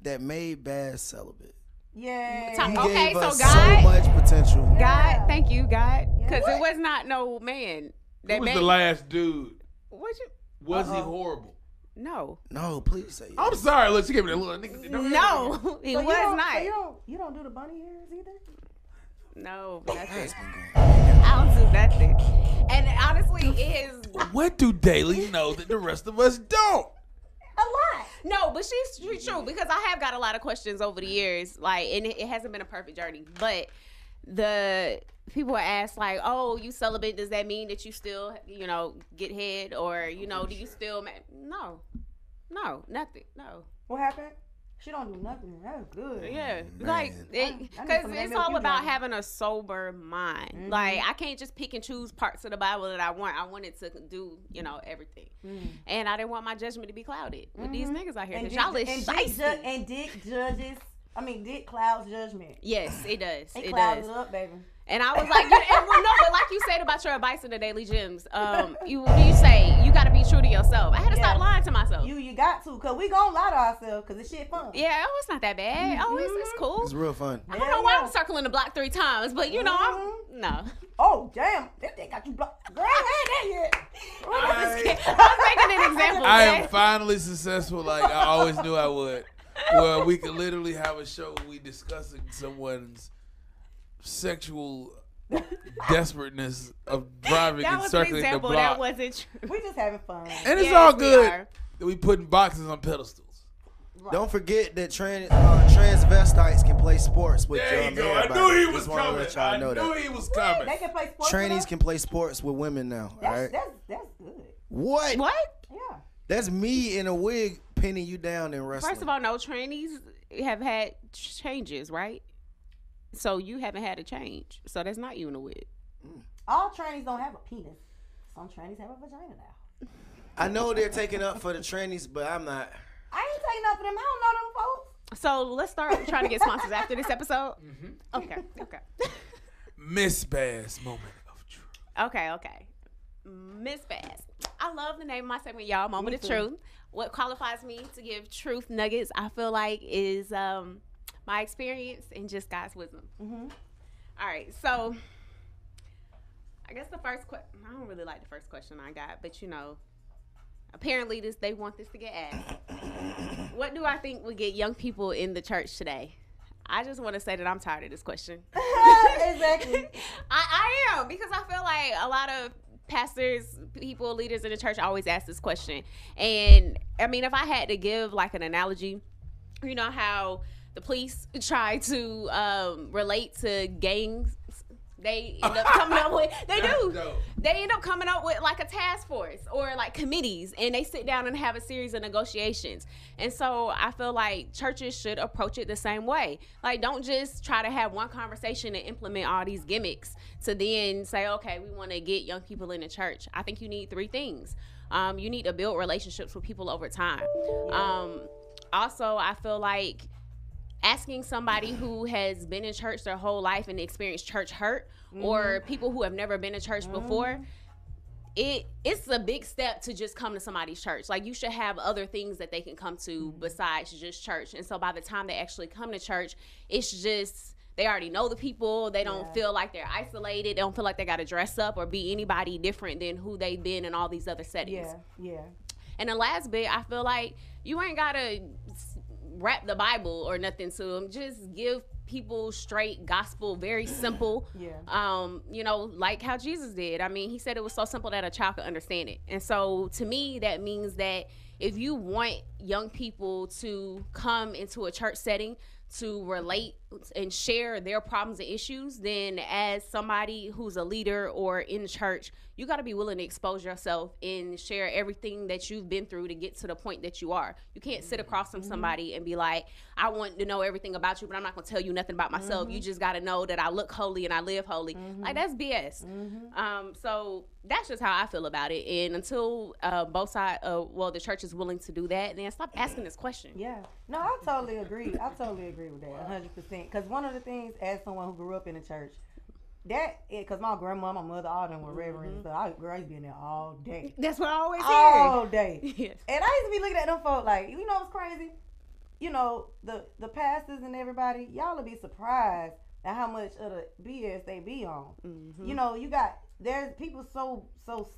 that made Bass celibate. Yeah. Top- He Okay, gave so us God- so much potential. God, thank you, God, because Yeah. it was not no man Who that was made. the last dude? What you? Was he horrible? No, No, please say it. I'm sorry. Look, she gave me a little nigga. no, he So was you not. you don't do the bunny hairs either? No, nothing. That's been going. I don't do nothing. And honestly, it is What do Daily know that the rest of us don't? A lot. no, but she's true because I have got a lot of questions over the years, like, and it hasn't been a perfect journey. But the people ask like, "Oh, you celibate? Does that mean that you still, get head, or do you still?" No, nothing. No. What happened? She don't do nothing. That's good. Yeah, Man. like I need because some of that it's milk all you about drinking. having a sober mind. Like I can't just pick and choose parts of the Bible that I want. I wanted to do, everything, and I didn't want my judgment to be clouded with these niggas out here. Because y'all is shiesty. And dick judges I mean, dick clouds judgment. Yes, it does. It It clouds does. it up, baby. And I was like, but like you said about your advice in the Daily Gems, you say you got to be true to yourself. I had to stop lying to myself. You got to, cause we gonna lie to ourselves, cause this shit fun. Yeah, it's not that bad. Oh, it's cool. It's real fun. I don't know why I'm circling the block 3 times, but you know, no. Oh damn, that thing got you blocked. Girl, I ain't had that yet. I was making an example. I man. am finally successful like I always knew I would. Where we could literally have a show where we discussing someone's sexual desperateness of driving That and was an circling the example. block. That wasn't true. We just having fun. And it's Yes, all we good are. that we putting boxes on pedestals. Don't forget that transvestites can play sports with There you go. I everybody. knew he was Just wanna coming. let y'all I know knew that. he was coming. They can play sports. Trannies can play sports with women now. All right. That's good. What? Yeah. That's me in a wig pinning you down in wrestling. First of all, no, trannies have had changes, right? So you haven't had a change. So that's not you in a wig. All trannies don't have a penis. Some trannies have a vagina now. I know they're taking up for the trannies, but I'm not. I ain't taking up for them. I don't know them folks. So let's start trying to get sponsors after this episode. Okay. Miss Bass moment of truth. Okay. Miss Bass. I love the name of my segment, y'all. Moment of truth. What qualifies me to give truth nuggets, I feel like, is my experience and just God's wisdom. All right, so I guess the first question, I don't really like the first question I got, but you know, apparently they want this to get asked. What do I think would get young people in the church today? I just want to say that I'm tired of this question. Exactly. I am, because I feel like a lot of pastors, people, leaders in the church always ask this question. And I mean, if I had to give like an analogy, you know how the police try to relate to gangs, they end up coming up with, they end up coming up with like a task force or like committees, and they sit down and have a series of negotiations. And so I feel like churches should approach it the same way. Like, don't just try to have one conversation and implement all these gimmicks to then say, okay, we want to get young people in the church. I think you need 3 things. You need to build relationships with people over time. Also, I feel like asking somebody who has been in church their whole life and experienced church hurt, or people who have never been to church before, it's a big step to just come to somebody's church. Like, you should have other things that they can come to besides just church. And so by the time they actually come to church, it's just, they already know the people. They don't feel like they're isolated. They don't feel like they got to dress up or be anybody different than who they've been in all these other settings. Yeah. And the last bit, I feel like you ain't got to rap the Bible or nothing to them. Just give people straight gospel, very simple. You know, like how Jesus did. I mean, he said it was so simple that a child could understand it. And so to me, that means that if you want young people to come into a church setting to relate and share their problems and issues, then as somebody who's a leader or in church, you got to be willing to expose yourself and share everything that you've been through to get to the point that you are. You can't sit across from somebody and be like, I want to know everything about you, but I'm not going to tell you nothing about myself. You just got to know that I look holy and I live holy. Like, that's BS. So that's just how I feel about it. And until both sides, the church is willing to do that, then stop asking this question. Yeah. No, I totally agree with that, 100%. Because one of the things, as someone who grew up in the church, because my grandma, my mother, all them were reverends, so I used to be in there all day. That's what I always hear. All day. Yes. And I used to be looking at them folk like, you know what's crazy? You know, the pastors and everybody, y'all will be surprised at how much of the BS they be on. You know, there's people so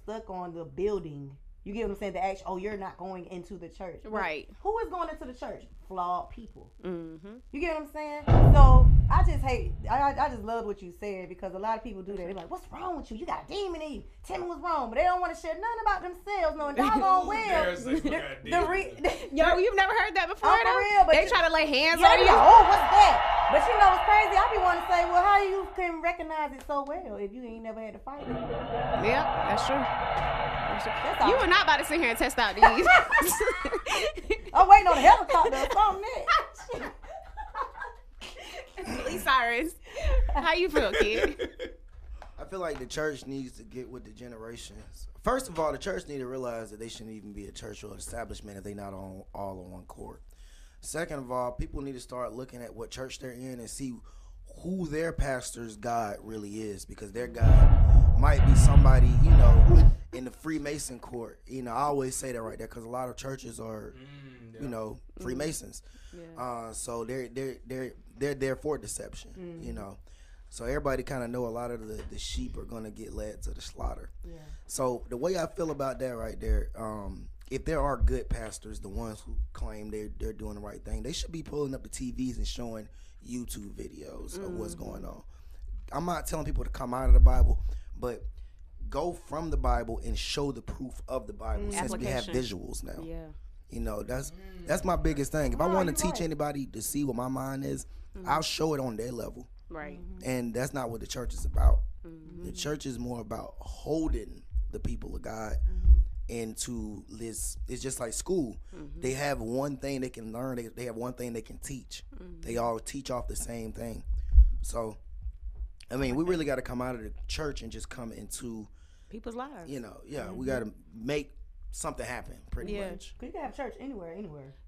stuck on the building. You get what I'm saying? The action, you're not going into the church. Right. But who is going into the church? Flawed people. You get what I'm saying? So I just love what you said, because a lot of people do that. They're like, what's wrong with you? You got a demon in you. Tell me what's wrong. But they don't want to share nothing about themselves, knowing doggone well. Yo, you've never heard that before? For real, but they try to lay hands on on you. you. Oh, what's that? But you know what's crazy? I be wanting to say, well, how you can recognize it so well if you ain't never had to fight it? Yeah, that's true. You are not about to sit here and test out these. I'm waiting on the helicopter or something. Police sirens. How you feel, kid? I feel like the church needs to get with the generations. First of all, the church need to realize that they shouldn't even be a church or establishment if they're not all on one court. Second of all, people need to start looking at what church they're in and see who their pastor's God really is, because their God might be somebody, you know, in the Freemason court. You know, I always say that right there because a lot of churches are, you know, Freemasons. Yeah. So they're there for deception, you know. So everybody kind of know a lot of the sheep are going to get led to the slaughter. Yeah. So the way I feel about that right there, if there are good pastors, the ones who claim they're doing the right thing, they should be pulling up the TVs and showing YouTube videos of what's going on. I'm not telling people to come out of the Bible, but go from the Bible and show the proof of the Bible, since we have visuals now. Yeah. You know, that's my biggest thing. If I want to teach anybody to see what my mind is, I'll show it on their level. Right. And that's not what the church is about. The church is more about holding the people of God into this. It's just like school. They have one thing they can learn. They have one thing they can teach. They all teach off the same thing. So, I mean, we really got to come out of the church and just come into people's lives. You know, we got to make something happen, pretty much. You can have church anywhere.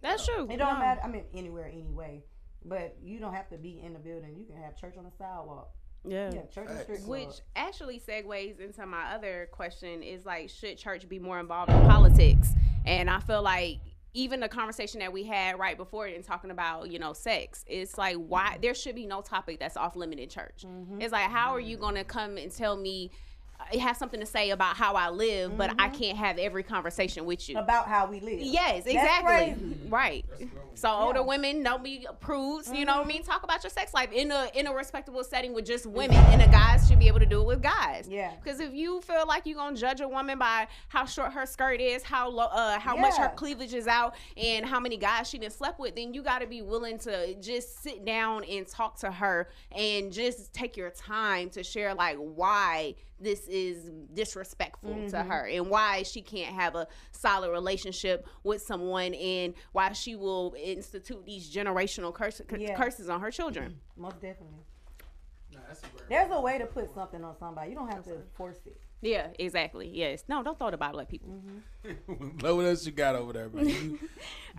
That's true. It don't matter. I mean, anywhere, anyway. But you don't have to be in the building. You can have church on the sidewalk. Yeah, church on the street. Which actually segues into my other question is like, should church be more involved in politics? And I feel like even the conversation that we had right before it and talking about, you know, sex, it's like, why there should be no topic that's off limit in church. It's like, how are you going to come and tell me it has something to say about how I live, but I can't have every conversation with you about how we live? Yes, exactly. Right. So older women, don't be prudes. You know what I mean? Talk about your sex life in a respectable setting with just women, and the guys should be able to do it with guys. Yeah. Because if you feel like you're gonna judge a woman by how short her skirt is, how much her cleavage is out, and how many guys she done slept with, then you got to be willing to just sit down and talk to her and just take your time to share like why this is disrespectful to her and why she can't have a solid relationship with someone and why she will institute these generational curses on her children. Most definitely. There's a way to put something on somebody. You don't have to force it. Yeah, exactly. Yes. No, don't throw the Bible at people. What else you got over there, man?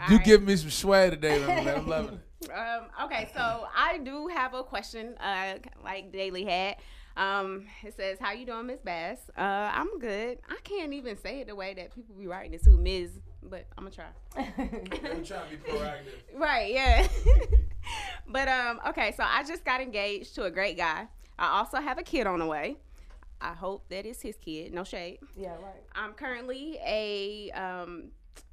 You give me some swag today, man. I'm loving it. Okay, so I do have a question, like Daily had. It says, how you doing, Miss Bass? I'm good. I can't even say it the way that people be writing it to Ms., but I'm gonna try. I'm trying to be proactive. Right, yeah. But, okay, so I just got engaged to a great guy. I also have a kid on the way. I hope that is his kid. No shade. Yeah, right. I'm currently a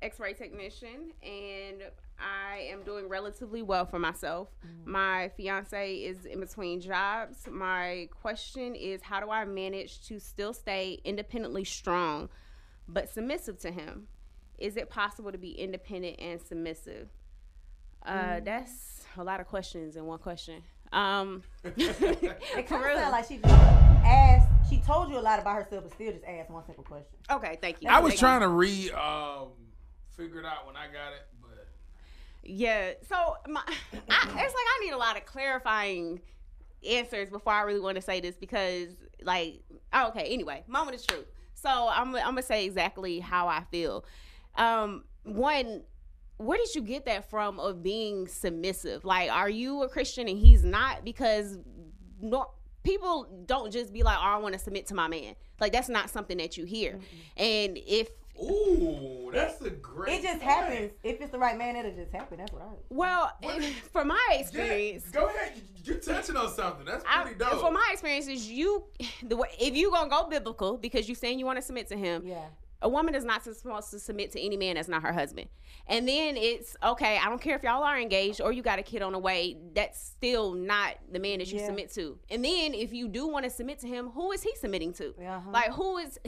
X-ray technician, and I am doing relatively well for myself. My fiance is in between jobs. My question is, how do I manage to still stay independently strong but submissive to him? Is it possible to be independent and submissive? That's a lot of questions in one question. It kind of sounds like she just asked. She told you a lot about herself, but still just asked one simple question. Okay, thank you. I was trying to figure it out when I got it, but yeah. So it's like I need a lot of clarifying answers before I really want to say this because, like, okay. Anyway, moment of truth. So I'm gonna say exactly how I feel. One, where did you get that from of being submissive? Like, are you a Christian and he's not? Because people don't just be like, oh, I want to submit to my man. Like, that's not something that you hear. And if... Ooh, that's a great It just happens. If it's the right man, it'll just happen. That's right. Well, from my experience... Go ahead. You're touching on something. That's pretty dope. From my experience, is if you going to go biblical, because you're saying you want to submit to him... Yeah. A woman is not supposed to submit to any man that's not her husband. And then it's, okay, I don't care if y'all are engaged or you got a kid on the way, that's still not the man that you submit to. And then if you do want to submit to him, who is he submitting to? Uh-huh. Like, who is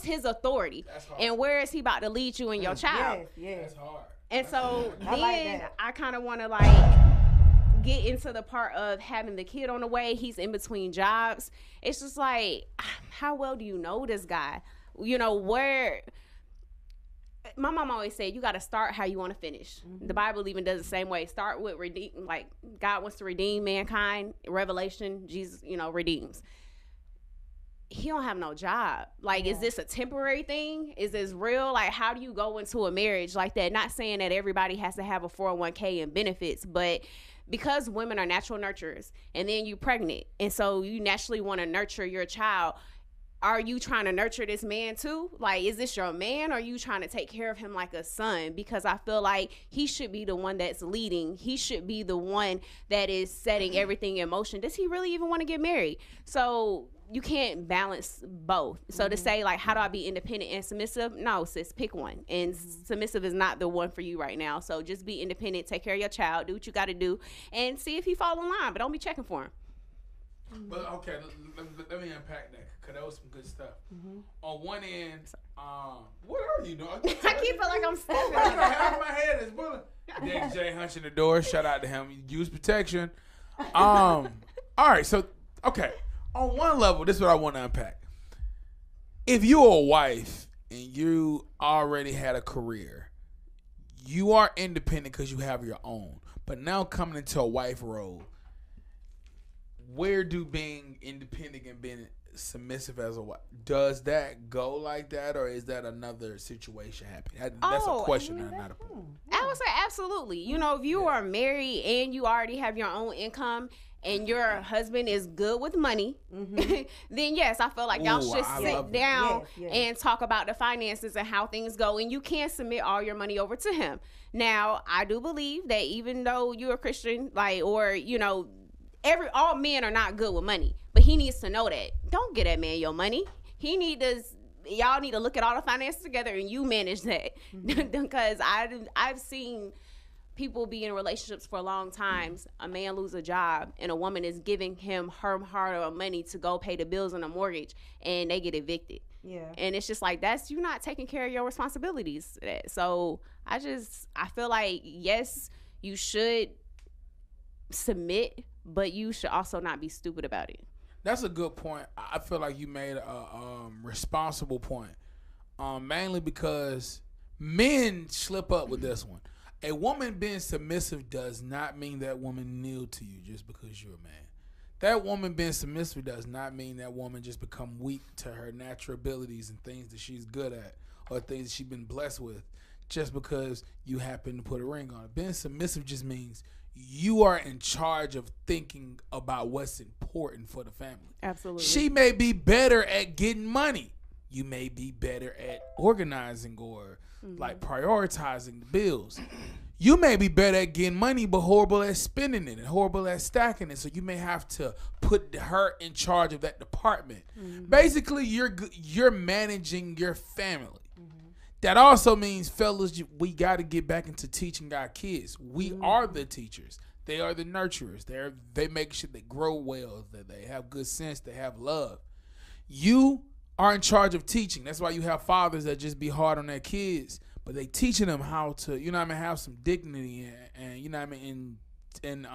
his authority? And where is he about to lead you and your child? Yes. That's hard. And so then I kind of want to, like, get into the part of having the kid on the way. He's in between jobs. It's just like, how well do you know this guy? You know, where my mom always said, you got to start how you want to finish. The Bible even does the same way. Start with redeem, like God wants to redeem mankind. Revelation, Jesus, redeems. he don't have no job. Like, is this a temporary thing? Is this real? Like, how do you go into a marriage like that? Not saying that everybody has to have a 401k and benefits, but because women are natural nurturers, and then you're pregnant, and so you naturally want to nurture your child. Are you trying to nurture this man too? Like, is this your man, or are you trying to take care of him like a son? Because I feel like he should be the one that's leading. He should be the one that is setting everything in motion. Does he really even want to get married? So you can't balance both. So to say, like, how do I be independent and submissive? No, sis, pick one. And submissive is not the one for you right now. So just be independent, take care of your child, do what you got to do, and see if he fall in line. But don't be checking for him. But okay, let me unpack that, because that was some good stuff. On one end, what are you doing? I keep feeling like I'm stepping. Half my head is bullet. Dick J hunching the door. Shout out to him. Use protection. All right, so okay. On one level, this is what I want to unpack. If you're a wife and you already had a career, you are independent because you have your own. But now coming into a wife role, where do being independent and being submissive as a wife, does that go like that, or is that another situation happening? That's a question, not a point. I would say absolutely. You know, if you are married and you already have your own income and your husband is good with money, then yes, I feel like y'all should sit down and talk about the finances and how things go, and you can submit all your money over to him. Now, I do believe that even though you're a Christian, like, or, you know, all men are not good with money, but he needs to know that. Don't get that man your money. Y'all need to look at all the finances together and you manage that. Because I've seen people be in relationships for a long time. A man lose a job and a woman is giving him her hard-earned money to go pay the bills and a mortgage, and they get evicted. Yeah. And it's just like, that's you not taking care of your responsibilities. So I feel like, yes, you should submit, but you should also not be stupid about it. That's a good point. I feel like you made a responsible point, mainly because men slip up with this one. A woman being submissive does not mean that woman kneel to you just because you're a man. That woman being submissive does not mean that woman just become weak to her natural abilities and things that she's good at or things that she's been blessed with just because you happen to put a ring on it. Being submissive just means you are in charge of thinking about what's important for the family. Absolutely. She may be better at getting money. You may be better at organizing or like prioritizing the bills. You may be better at getting money, but horrible at spending it and horrible at stacking it. So you may have to put her in charge of that department. Basically, you're managing your family. That also means, fellas, we got to get back into teaching our kids. We are the teachers. They are the nurturers. They make sure they grow well, that they have good sense, they have love. You are in charge of teaching. That's why you have fathers that just be hard on their kids, but they teaching them how to, you know what I mean, have some dignity and you know what I mean, and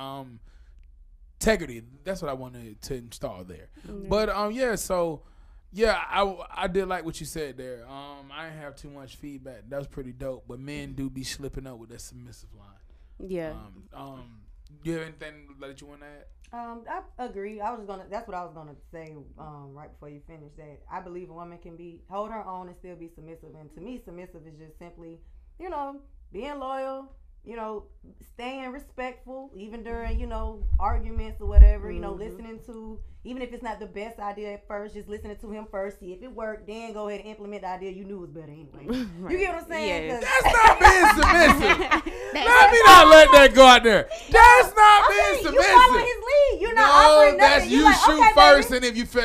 integrity. That's what I wanted to install there. But so. Yeah, I did like what you said there. I didn't have too much feedback. That was pretty dope. But men do be slipping up with that submissive line. Yeah. You have anything that you want to add? I agree. That's what I was gonna say right before you finish. That I believe a woman can hold her own and still be submissive. And to me, submissive is just simply, you know, being loyal. You know, staying respectful even during, you know, arguments or whatever. You know, listening to, even if it's not the best idea at first, just listening to him first. See if it worked, then go ahead and implement the idea you knew was better anyway. Right. You get what I'm saying? Yeah. That's not being submissive. Let me not let that go out there. That's not being submissive. You following his lead. You're not offering nothing. That's you like, shoot okay, first, baby. And if you feel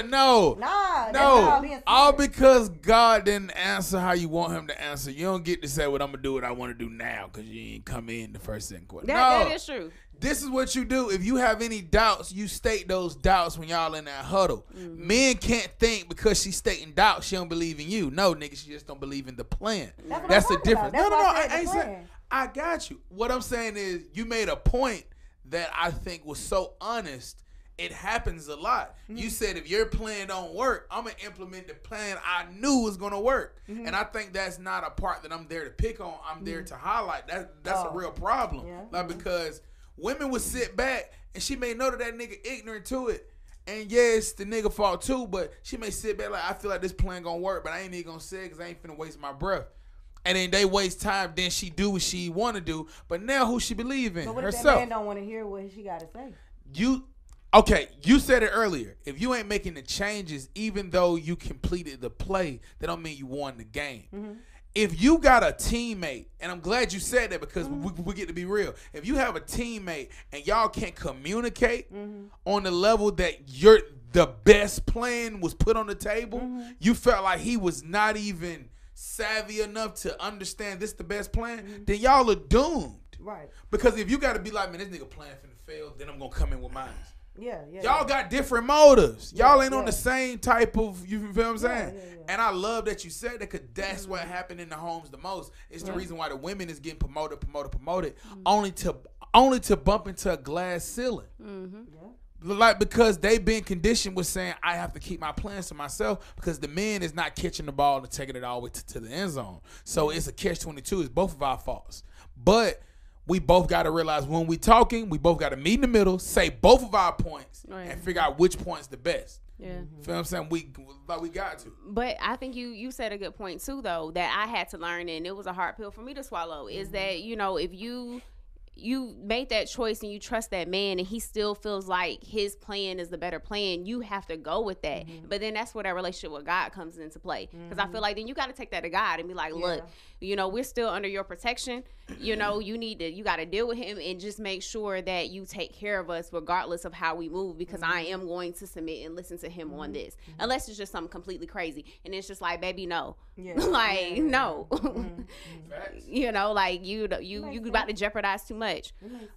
all because God didn't answer how you want him to answer. You don't get to say, "What I'm gonna do, what I want to do now," because you ain't come in the first second quarter. That is true. This is what you do. If you have any doubts, you state those doubts when y'all in that huddle. Men can't think because she's stating doubts, she don't believe in you. No, nigga, she just don't believe in the plan. That's the difference. No, I ain't saying. I got you. What I'm saying is you made a point that I think was so honest. It happens a lot. You said if your plan don't work, I'm going to implement the plan I knew was going to work. And I think that's not a part that I'm there to pick on. I'm there to highlight. That's a real problem. Yeah. Like, because women would sit back and she may know that nigga ignorant to it. And yes, the nigga fault too, but she may sit back like, I feel like this plan gonna work, but I ain't even gonna say it because I ain't finna waste my breath. And then they waste time, then she do what she want to do. But now who she believe in? So what herself. if that man don't want to hear what she got to say? You said it earlier. If you ain't making the changes, even though you completed the play, that don't mean you won the game. Mm-hmm. If you got a teammate, and I'm glad you said that because we get to be real. If you have a teammate and y'all can't communicate on the level that the best plan was put on the table, you felt like he was not even savvy enough to understand this the best plan, then y'all are doomed. Right. Because if you got to be like, man, this nigga plan finna fail, then I'm going to come in with mine. Yeah. Y'all got different motives. Y'all ain't on the same type of, you feel what I'm saying? Yeah. And I love that you said that because that's what happened in the homes the most. It's the reason why the women is getting promoted, only to bump into a glass ceiling. Like, because they've been conditioned with saying, I have to keep my plans to myself because the man is not catching the ball and taking it all the way to the end zone. So it's a catch-22. It's both of our faults. But we both got to realize when we talking, we both got to meet in the middle, say both of our points, and figure out which point's the best. Yeah. Feel what I'm saying? We got to. But I think you said a good point too, though, that I had to learn, and it was a hard pill for me to swallow, is that, you know, if you made that choice and you trust that man and he still feels like his plan is the better plan, you have to go with that. But then that's where that relationship with God comes into play. Because I feel like then you got to take that to God and be like, look, you know, we're still under your protection. You know, you got to deal with him and just make sure that you take care of us regardless of how we move, because I am going to submit and listen to him on this. Unless it's just something completely crazy. And it's just like, baby, no. Like, no. You know, like you about to jeopardize too much.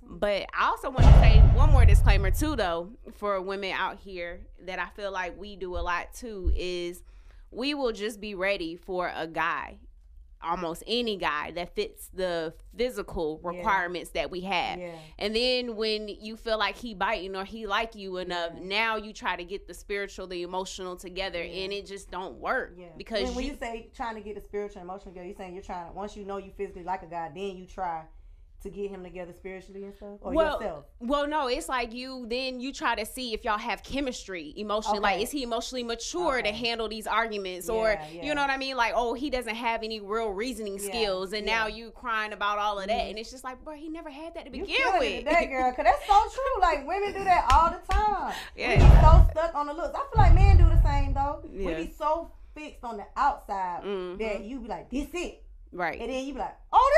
But I also want to say one more disclaimer too, though, for women out here that I feel like we do a lot too, is we will just be ready for a guy, almost any guy that fits the physical requirements that we have. And then when you feel like he biting or he like you enough, now you try to get the spiritual, the emotional together, and it just don't work. Because when you say trying to get the spiritual and emotional together, you're saying you're trying to, once you know you physically like a guy, then you try to get him together spiritually and stuff, or yourself? Well, no, it's like you try to see if y'all have chemistry emotionally. Like, is he emotionally mature to handle these arguments, or you know what I mean? Like, oh, he doesn't have any real reasoning skills, and now you crying about all of that, and it's just like, bro, he never had that to begin with. That girl, cause that's so true. Like, women do that all the time. We be so stuck on the looks. I feel like men do the same though. We be so fixed on the outside that you be like, this it. Right. And then you be like, oh,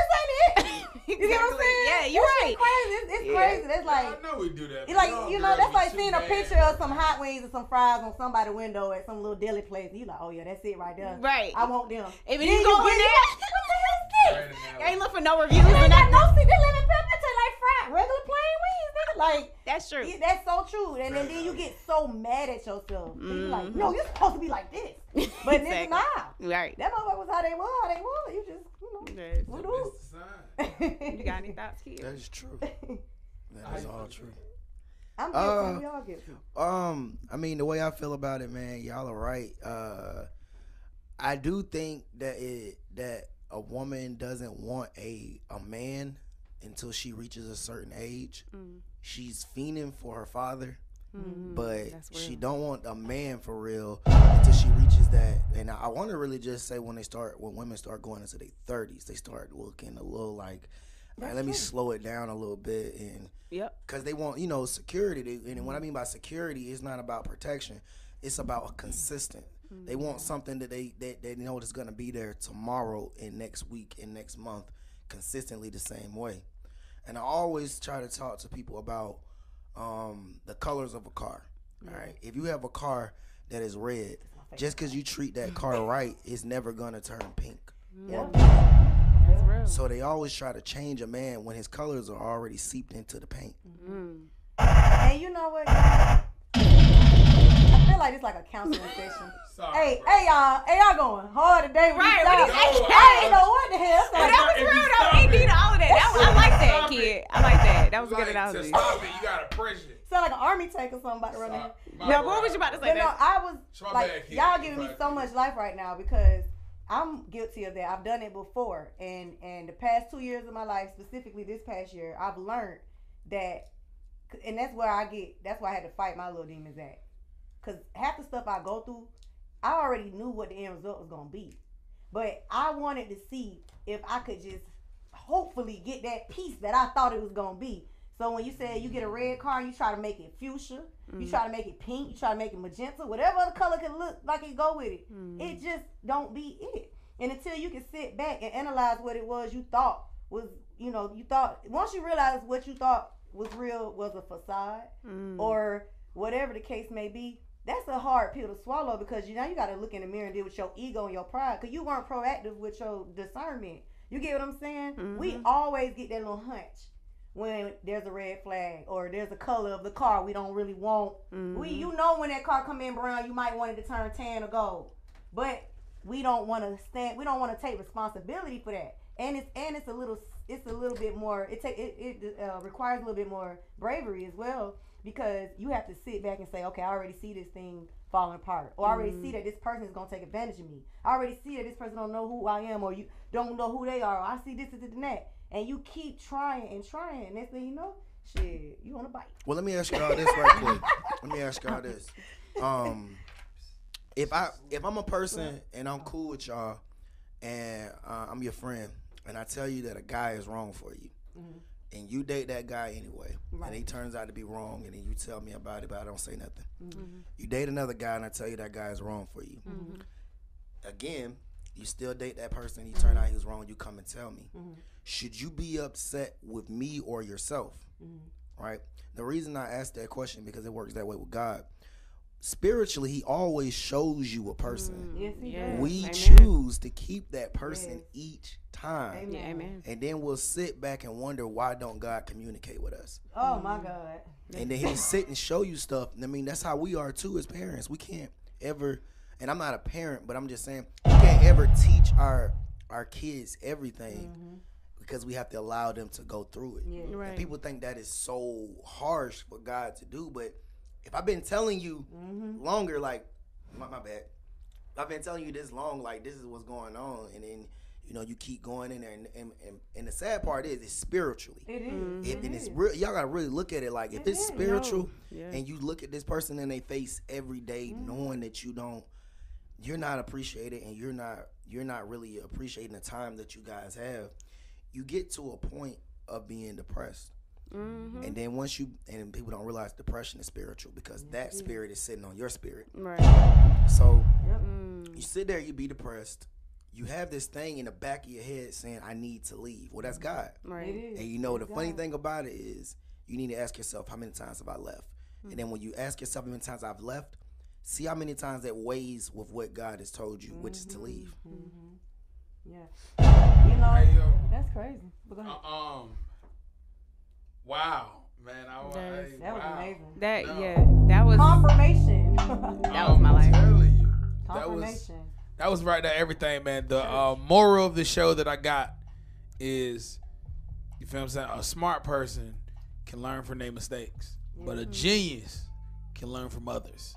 this ain't it. You get what I'm saying? Yeah, you're right. Crazy. It's crazy. That's like, I know we do that. It's like, you know, that's like seeing a picture of some hot wings and some fries on somebody's window at some little deli place. And you like, oh yeah, that's it right there. Right. I want them. If you go in there, you ain't look for no reviews. They got no see, they lemon pepper taste like fried regular plain wings, nigga. Like, that's true. That's so true. And then you get so mad at yourself. You like, no, you're supposed to be like this. But it's not. Right. That motherfucker was how they were. You just, you know. You got any thoughts, kid? That is true. That is all true. I'm good. Y'all get to. I mean, the way I feel about it, man, y'all are right. I do think that a woman doesn't want a man until she reaches a certain age. She's fiending for her father. But she don't want a man for real until she reaches that. And I want to really just say when women start going into their 30s, they start looking a little like, all right, let me slow it down a little bit, and because they want, you know, security. And what I mean by security is not about protection; it's about consistent. They want something that they know is going to be there tomorrow and next week and next month, consistently the same way. And I always try to talk to people about the colors of a car. All right, if you have a car that is red, just because you treat that car right, it's never gonna turn pink. That's real. So they always try to change a man when his colors are already seeped into the paint. And you know what, y'all? I feel like it's like a counseling session. Hey, y'all going hard today. Right. I didn't know what the hell. But that was real though. He did all of that. I like that, kid. I like that. That was a good analogy. To stop it, you gotta press it. Sound like an army tank or something about to run in. Now, what was you about to say? No, I was like, y'all giving me so much life right now because I'm guilty of that. I've done it before, and the past 2 years of my life, specifically this past year, I've learned that, and that's why I had to fight my little demons at. because half the stuff I go through, I already knew what the end result was gonna be, but I wanted to see if I could just hopefully get that piece that I thought it was gonna be. So when you say you get a red car, you try to make it fuchsia, you try to make it pink, you try to make it magenta, whatever other color can look like it go with it. It just don't be it. And until you can sit back and analyze what it was you thought was, you thought, once you realize what you thought was real was a facade or whatever the case may be, that's a hard pill to swallow, because you got to look in the mirror and deal with your ego and your pride, because you weren't proactive with your discernment. You get what I'm saying? We always get that little hunch when there's a red flag or there's a color of the car we don't really want. When that car come in brown, you might want it to turn tan or gold, but we don't want to take responsibility for that. And it's a little bit more, it requires a little bit more bravery as well, because you have to sit back and say, okay, I already see this thing falling apart, or I already see that this person is going to take advantage of me. I already see that this person don't know who I am, or you don't know who they are, or I see this and that. And you keep trying and trying, and next thing you know, shit, you on a bike. Well, let me ask y'all this right quick. If I'm a person and I'm cool with y'all, and I'm your friend, and I tell you that a guy is wrong for you, and you date that guy anyway, and he turns out to be wrong, and then you tell me about it, but I don't say nothing. You date another guy, and I tell you that guy is wrong for you. Again, you still date that person, he turned out he was wrong, you come and tell me. Should you be upset with me or yourself? Right? The reason I asked that question, because it works that way with God. Spiritually, he always shows you a person. Yes, he does. We choose to keep that person each time. Amen. And then we'll sit back and wonder, why don't God communicate with us? Oh my God. And then he'll sit and show you stuff. I mean, that's how we are too as parents. We can't ever, and I'm not a parent, but I'm just saying, we can't ever teach our kids everything, because we have to allow them to go through it. And people think that is so harsh for God to do, but if I've been telling you longer, like, my bad, I've been telling you this long, like, this is what's going on, and then you keep going in there, and the sad part is, it's spiritually. It is. And it's real. Y'all gotta really look at it like, if it's spiritual, and you look at this person in their face every day, knowing that you're not appreciated, and you're not really appreciating the time that you guys have, you get to a point of being depressed. And then and people don't realize depression is spiritual, because that spirit is sitting on your spirit. Right. So you sit there, you be depressed. You have this thing in the back of your head saying, I need to leave. Well, that's God. Right. And the funny thing about it is, you need to ask yourself, how many times have I left? And then when you ask yourself how many times I've left, see how many times that weighs with what God has told you, which is to leave. Yeah. That's crazy. But go ahead. Wow, man, that was amazing. That was confirmation. That was my life. I'm telling you, Confirmation. that was right there. Everything, man. The moral of the show that I got is, you feel what I'm saying? A smart person can learn from their mistakes, but a genius can learn from others.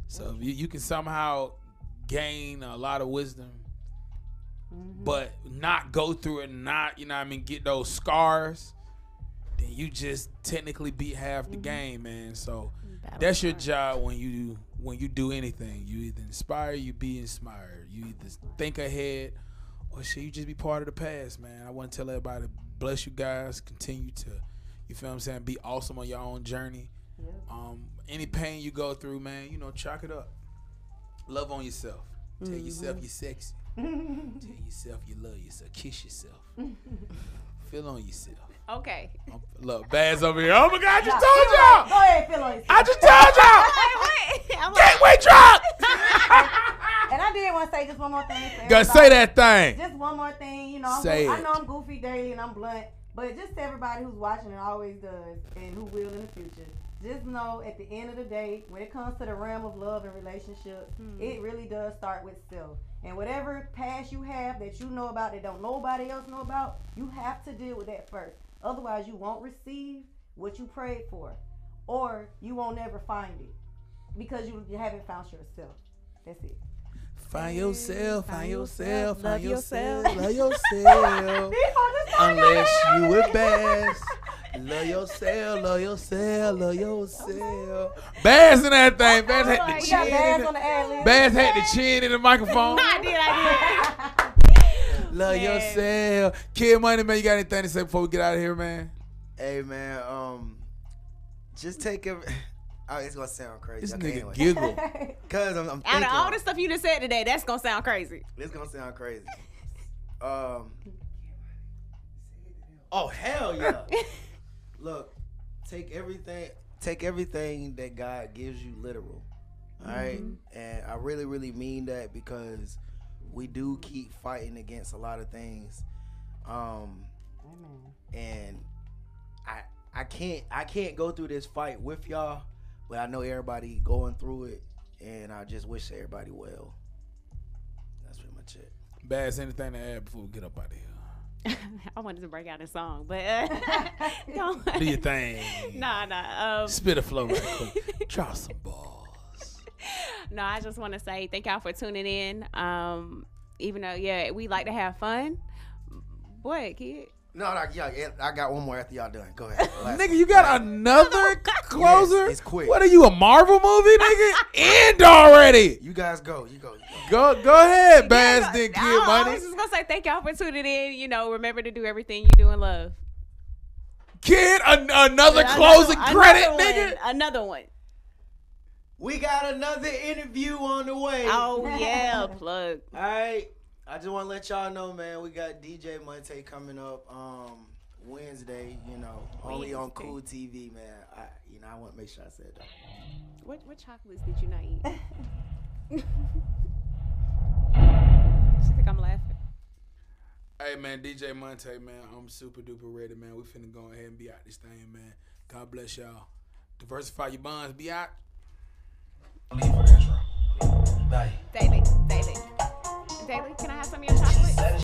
So if you can somehow gain a lot of wisdom, but not go through it, not get those scars, then you just technically beat half the game, man. So that's your job when you do anything. You either inspire, you be inspired. You either think ahead, or you just be part of the past, man. I want to tell everybody, bless you guys. Continue to, you feel what I'm saying, be awesome on your own journey. Any pain you go through, man, chalk it up. Love on yourself. Tell yourself you're sexy. Tell yourself you love yourself. Kiss yourself. Feel on yourself. Okay. Look, Baz over here. Oh my God, I just told y'all. Go ahead, feel on yourself. I just told y'all. Gateway drop. And I did want to say just one more thing. Gotta say that thing. Just one more thing. I know I'm goofy daily and I'm blunt, but just to everybody who's watching and always does, and who will in the future, just know at the end of the day, when it comes to the realm of love and relationships, it really does start with self. And whatever past you have that you know about that don't nobody else know about, you have to deal with that first. Otherwise, you won't receive what you prayed for, or you won't ever find it, because you haven't found yourself. That's it. Find yourself, love yourself. Unless you with Baz, Love yourself, love yourself, love yourself. Bass in that thing. Bass had the You got chin Bass in on the ad lib. Bass had the chin in the microphone. I did. Love Man. yourself. Kid Money, man, you got anything to say before we get out of here, man? Hey man, just take every. Oh, it's gonna sound crazy. This Okay, nigga anyway. giggle. Cause I'm Out thinking. of all the stuff you just said today, that's gonna sound crazy. It's gonna sound crazy. Oh hell yeah! Look, take everything that God gives you literal. All right, and I really, really mean that because we do keep fighting against a lot of things. And I can't go through this fight with y'all, but I know everybody going through it, and I just wish everybody well. That's pretty much it. Bass, anything to add before we get up out of here? I wanted to break out a song, but don't. Do your thing. Nah. Spit a flow right quick. Drop some balls. No, I just want to say thank y'all for tuning in. Even though, we like to have fun. What, kid? No, yeah, I got one more after y'all done. Go ahead. Nigga, you got another closer? Yes, it's quick. What are you, a Marvel movie, nigga? End already. You guys go. You go. Go ahead, Bass Dick Kid I Money. was just gonna say thank y'all for tuning in. Remember to do everything you do in love. Kid, another closing credit, nigga. Another one. We got another interview on the way. Oh yeah, plug. All right. I just want to let y'all know, man, we got DJ Monte coming up Wednesday, only on Cool TV, man. I want to make sure I said that. What chocolates did you not eat? She think I'm laughing. Hey, man, DJ Monte, man, I'm super duper ready, man. We finna go ahead and be out this thing, man. God bless y'all. Diversify your bonds. Be out. Daily, can I have some of your chocolate?